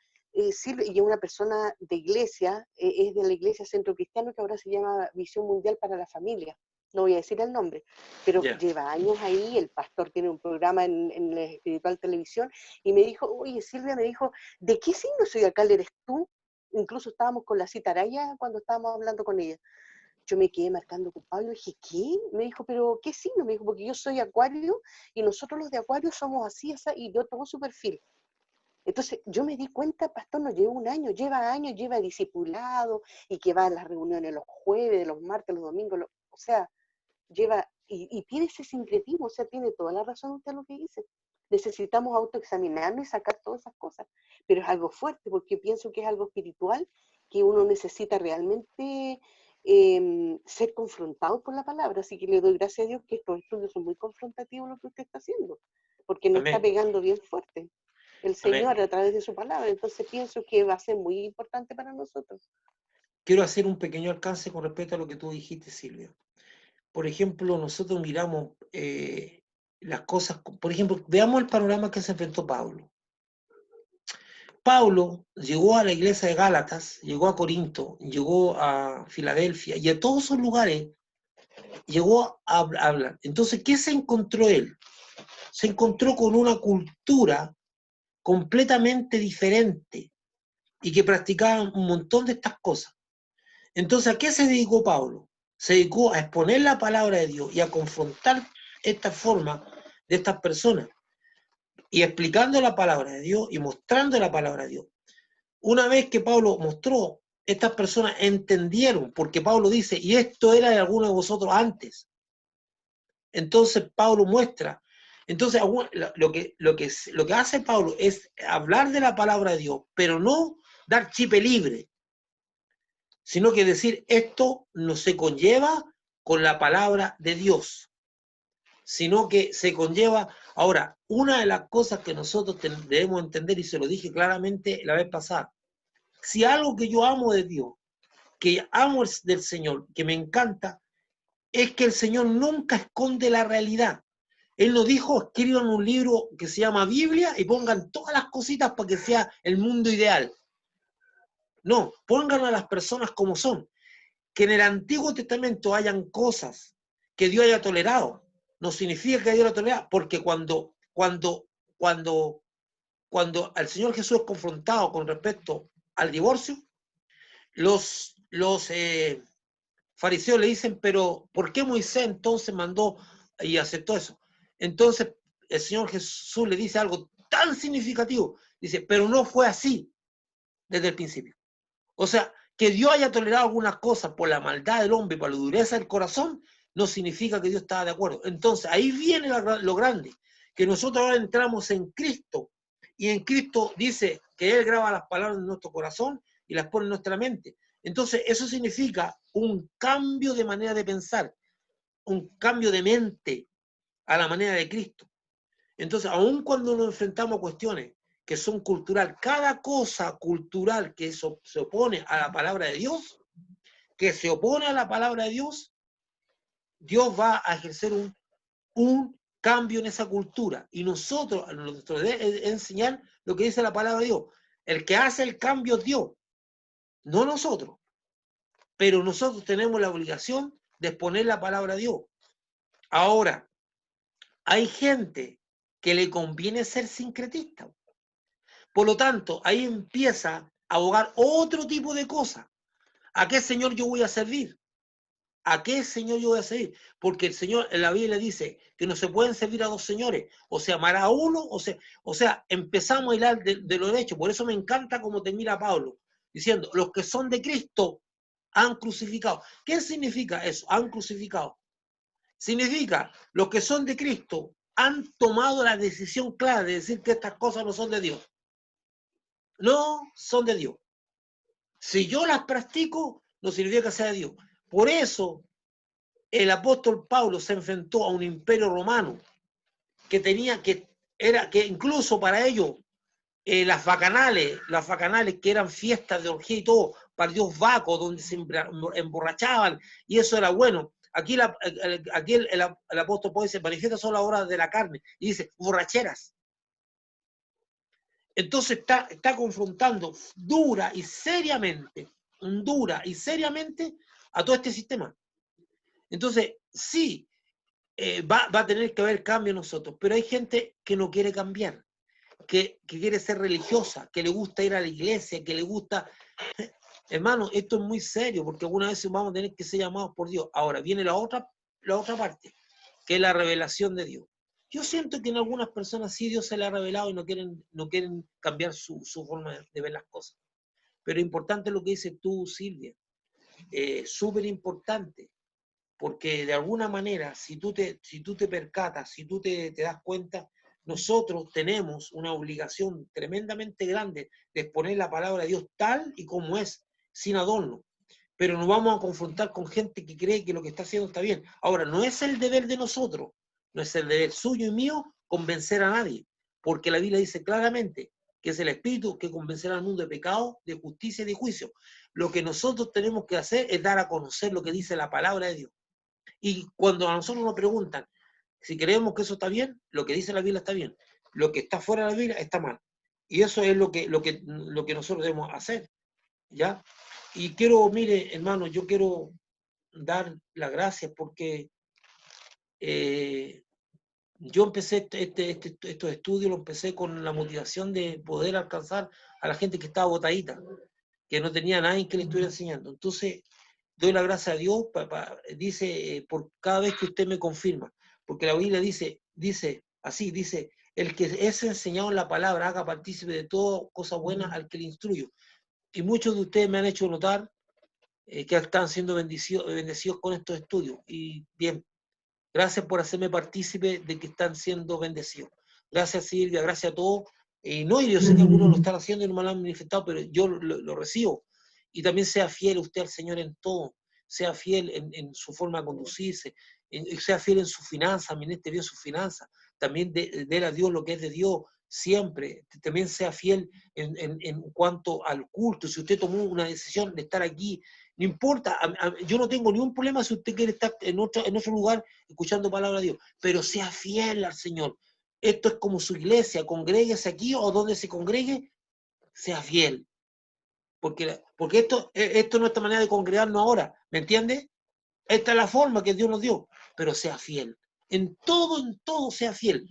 Silvia, y es una persona de iglesia, es de la iglesia Centro Cristiano, que ahora se llama Visión Mundial para la Familia. No voy a decir el nombre, pero Yeah. lleva años ahí, el pastor tiene un programa en la Espiritual Televisión, y me dijo, oye, Silvia, me dijo, ¿de qué signo zodiacal eres tú? Incluso estábamos con la cita Araya cuando estábamos hablando con ella. Yo me quedé marcando ocupado y le dije, ¿qué? Me dijo, ¿pero qué signo? Me dijo, porque yo soy Acuario y nosotros los de Acuario somos así, así, y yo tengo su perfil. Entonces yo me di cuenta, pastor, no lleva un año, lleva años, lleva discipulado y que va a las reuniones los jueves, los martes, los domingos, o sea, lleva, y tiene ese sincretismo, o sea, tiene toda la razón usted lo que dice. Necesitamos autoexaminarnos y sacar todas esas cosas, pero es algo fuerte porque pienso que es algo espiritual que uno necesita realmente ser confrontado por la palabra, así que le doy gracias a Dios que estos estudios son muy confrontativos lo que usted está haciendo, porque nos está Amén. pegando bien fuerte el Señor Amén. a través de su palabra, entonces pienso que va a ser muy importante para nosotros. Quiero hacer un pequeño alcance con respecto a lo que tú dijiste, Silvia. Por ejemplo, nosotros miramos las cosas, por ejemplo, veamos el panorama que se enfrentó Pablo. Pablo llegó a la iglesia de Gálatas, llegó a Corinto, llegó a Filadelfia y a todos esos lugares llegó a hablar. Entonces, ¿qué se encontró él? Se encontró con una cultura completamente diferente y que practicaban un montón de estas cosas. Entonces, ¿a qué se dedicó Pablo? Se dedicó a exponer la palabra de Dios y a confrontar esta forma de estas personas y explicando la palabra de Dios y mostrando la palabra de Dios. Una vez que Pablo mostró, estas personas entendieron, porque Pablo dice, y esto era de alguno de vosotros antes. Entonces Pablo muestra Entonces, lo que hace Pablo es hablar de la palabra de Dios, pero no dar chipe libre, sino que decir, esto no se conlleva con la palabra de Dios, sino que se conlleva. Ahora, una de las cosas que nosotros debemos entender, y se lo dije claramente la vez pasada, si algo que yo amo de Dios, que amo del Señor, que me encanta, es que el Señor nunca esconde la realidad. Él nos dijo, escriban un libro que se llama Biblia y pongan todas las cositas para que sea el mundo ideal. No, pongan a las personas como son. Que en el Antiguo Testamento hayan cosas que Dios haya tolerado, no significa que Dios la tolera, porque cuando el Señor Jesús es confrontado con respecto al divorcio, los fariseos le dicen, pero ¿por qué Moisés entonces mandó y aceptó eso? Entonces el Señor Jesús le dice algo tan significativo, dice, pero no fue así desde el principio. O sea, que Dios haya tolerado algunas cosas por la maldad del hombre, por la dureza del corazón, no significa que Dios estaba de acuerdo. Entonces ahí viene lo grande, que nosotros ahora entramos en Cristo, y en Cristo dice que Él graba las palabras en nuestro corazón y las pone en nuestra mente. Entonces eso significa un cambio de manera de pensar, un cambio de mente a la manera de Cristo. Entonces, aun cuando nos enfrentamos a cuestiones que son cultural, cada cosa cultural que se opone a la palabra de Dios, que se opone a la palabra de Dios, Dios va a ejercer un cambio en esa cultura. Y nosotros debemos enseñar lo que dice la palabra de Dios. El que hace el cambio es Dios, no nosotros. Pero nosotros tenemos la obligación de exponer la palabra de Dios. Ahora, hay gente que le conviene ser sincretista. Por lo tanto, ahí empieza a abogar otro tipo de cosas. ¿A qué Señor yo voy a servir? ¿A qué Señor yo voy a servir? Porque el Señor en la Biblia dice que no se pueden servir a dos señores. O se amará a uno, o sea, empezamos a hilar de lo derecho. Por eso me encanta cómo termina Pablo, diciendo, los que son de Cristo han crucificado. ¿Qué significa eso? Han crucificado. Significa, los que son de Cristo han tomado la decisión clara de decir que estas cosas no son de Dios. No son de Dios. Si yo las practico, no significa que sea de Dios. Por eso el apóstol Pablo se enfrentó a un imperio romano que incluso para ellos las bacanales que eran fiestas de orgía y todo, para el dios Baco, donde se emborrachaban, y eso era bueno. Aquí el apóstol Pablo dice, manifiesta son las obras de la carne, y dice, borracheras. Entonces está confrontando dura y seriamente a todo este sistema. Entonces, sí, va a tener que haber cambio en nosotros, pero hay gente que no quiere cambiar, que quiere ser religiosa, que le gusta ir a la iglesia, que le gusta... Hermano, esto es muy serio, porque alguna vez vamos a tener que ser llamados por Dios. Ahora viene la otra parte, que es la revelación de Dios. Yo siento que en algunas personas sí Dios se le ha revelado y no quieren cambiar su forma de ver las cosas. Pero importante lo que dices tú, Silvia. Súper importante, porque de alguna manera, si tú te percatas, si tú te das cuenta, nosotros tenemos una obligación tremendamente grande de exponer la palabra de Dios tal y como es, sin adorno. Pero nos vamos a confrontar con gente que cree que lo que está haciendo está bien. Ahora, no es el deber de nosotros, no es el deber suyo y mío convencer a nadie, porque la Biblia dice claramente que es el Espíritu que convencerá al mundo de pecado, de justicia y de juicio. Lo que nosotros tenemos que hacer es dar a conocer lo que dice la palabra de Dios. Y cuando a nosotros nos preguntan si creemos que eso está bien, lo que dice la Biblia está bien. Lo que está fuera de la Biblia está mal. Y eso es lo que nosotros debemos hacer, ¿ya? Y mire, hermano, yo quiero dar las gracias porque yo empecé estos estudios, lo empecé con la motivación de poder alcanzar a la gente que estaba botadita, que no tenía nadie que le estuviera enseñando. Entonces, doy la gracia a Dios, dice, por cada vez que usted me confirma, porque la Biblia dice, el que es enseñado en la palabra haga partícipe de toda cosa buena al que le instruyo. Y muchos de ustedes me han hecho notar que están siendo bendecidos con estos estudios. Y bien, Gracias por hacerme partícipe de que están siendo bendecidos. Gracias, Silvia, gracias a todos. No, yo sé que algunos lo están haciendo y no me lo han manifestado, pero yo lo recibo. Y también sea fiel usted al Señor en todo. Sea fiel en su forma de conducirse. Sea fiel en sus finanzas, administre bien sus finanzas. También dé a Dios lo que es de Dios siempre. También sea fiel en cuanto al culto. Si usted tomó una decisión de estar aquí, no importa, yo no tengo ningún problema si usted quiere estar en otro lugar escuchando palabra de Dios, pero sea fiel al Señor. Esto es como su iglesia, congréguese aquí o donde se congregue, sea fiel. Porque esto es nuestra manera de congregarnos ahora, ¿me entiende? Esta es la forma que Dios nos dio, pero sea fiel. En todo sea fiel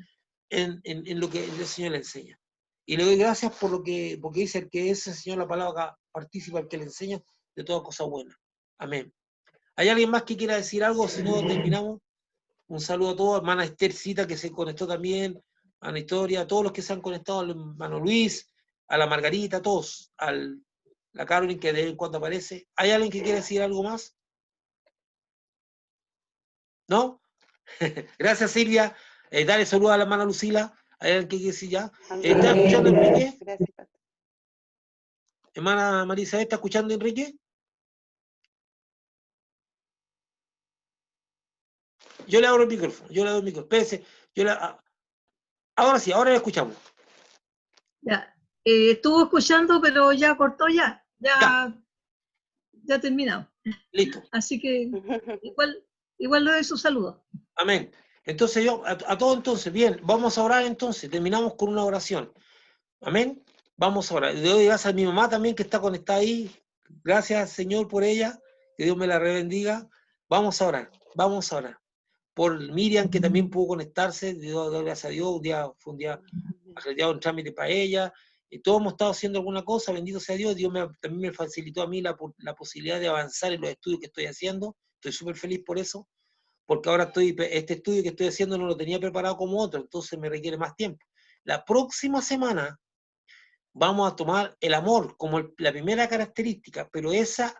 en lo que el Señor le enseña. Y le doy gracias porque dice el que es el Señor la palabra participa, el que le enseña de toda cosa buena. Amén. ¿Hay alguien más que quiera decir algo? Si no, terminamos. Un saludo a todos, hermana Esthercita que se conectó también, a Ana Historia, a todos los que se han conectado, al hermano Luis, a la Margarita, a todos, a la Carolyn que de vez en cuando aparece. ¿Hay alguien que quiera decir algo más? ¿No? Gracias, Silvia. Dale saludo a la hermana Lucila. ¿Hay alguien que quiere decir ya? ¿Está escuchando Enrique? Gracias, pastor. Hermana Marisa, ¿está escuchando Enrique? Yo le abro el micrófono, Espérese, ahora sí, ahora le escuchamos. Ya. Estuvo escuchando, pero ya cortó ya terminado. Listo. Así que igual le doy su saludo. Amén. Entonces yo, a todos entonces, bien, vamos a orar entonces, terminamos con una oración. Amén. Vamos a orar. Le doy gracias a mi mamá también que está conectada ahí. Gracias, Señor, por ella. Que Dios me la bendiga. Vamos a orar. Por Miriam, que también pudo conectarse. Gracias a Dios. Fue un día arreglado un trámite para ella. Y todos hemos estado haciendo alguna cosa. Bendito sea Dios. Dios también me facilitó a mí la posibilidad de avanzar en los estudios que estoy haciendo. Estoy súper feliz por eso. Porque ahora este estudio que estoy haciendo no lo tenía preparado como otro. Entonces me requiere más tiempo. La próxima semana vamos a tomar el amor como la primera característica, pero eso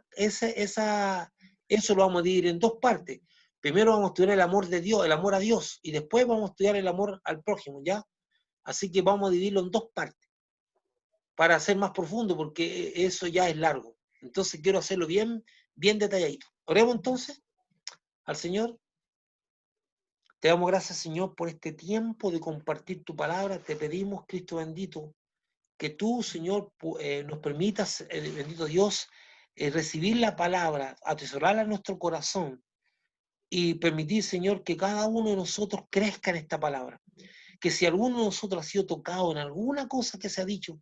lo vamos a dividir en dos partes. Primero vamos a estudiar el amor de Dios, el amor a Dios, y después vamos a estudiar el amor al prójimo, ¿ya? Así que vamos a dividirlo en dos partes, para hacer más profundo, porque eso ya es largo. Entonces quiero hacerlo bien detalladito. Oremos entonces al Señor. Te damos gracias, Señor, por este tiempo de compartir tu palabra. Te pedimos, Cristo bendito, que tú, Señor, nos permitas, bendito Dios, recibir la palabra, atesorarla en nuestro corazón y permitir, Señor, que cada uno de nosotros crezca en esta palabra. Que si alguno de nosotros ha sido tocado en alguna cosa que se ha dicho,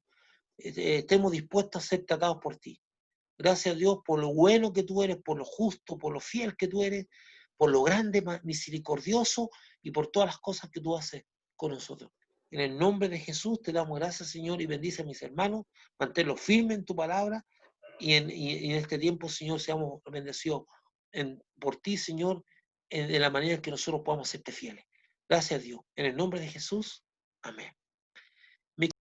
estemos dispuestos a ser tratados por ti. Gracias a Dios por lo bueno que tú eres, por lo justo, por lo fiel que tú eres, por lo grande, misericordioso y por todas las cosas que tú haces con nosotros. En el nombre de Jesús te damos gracias, Señor, y bendice a mis hermanos, manténlos firmes en tu palabra y en este tiempo, Señor, seamos bendecidos por ti, Señor, en la manera en que nosotros podamos serte fieles. Gracias a Dios. En el nombre de Jesús. Amén.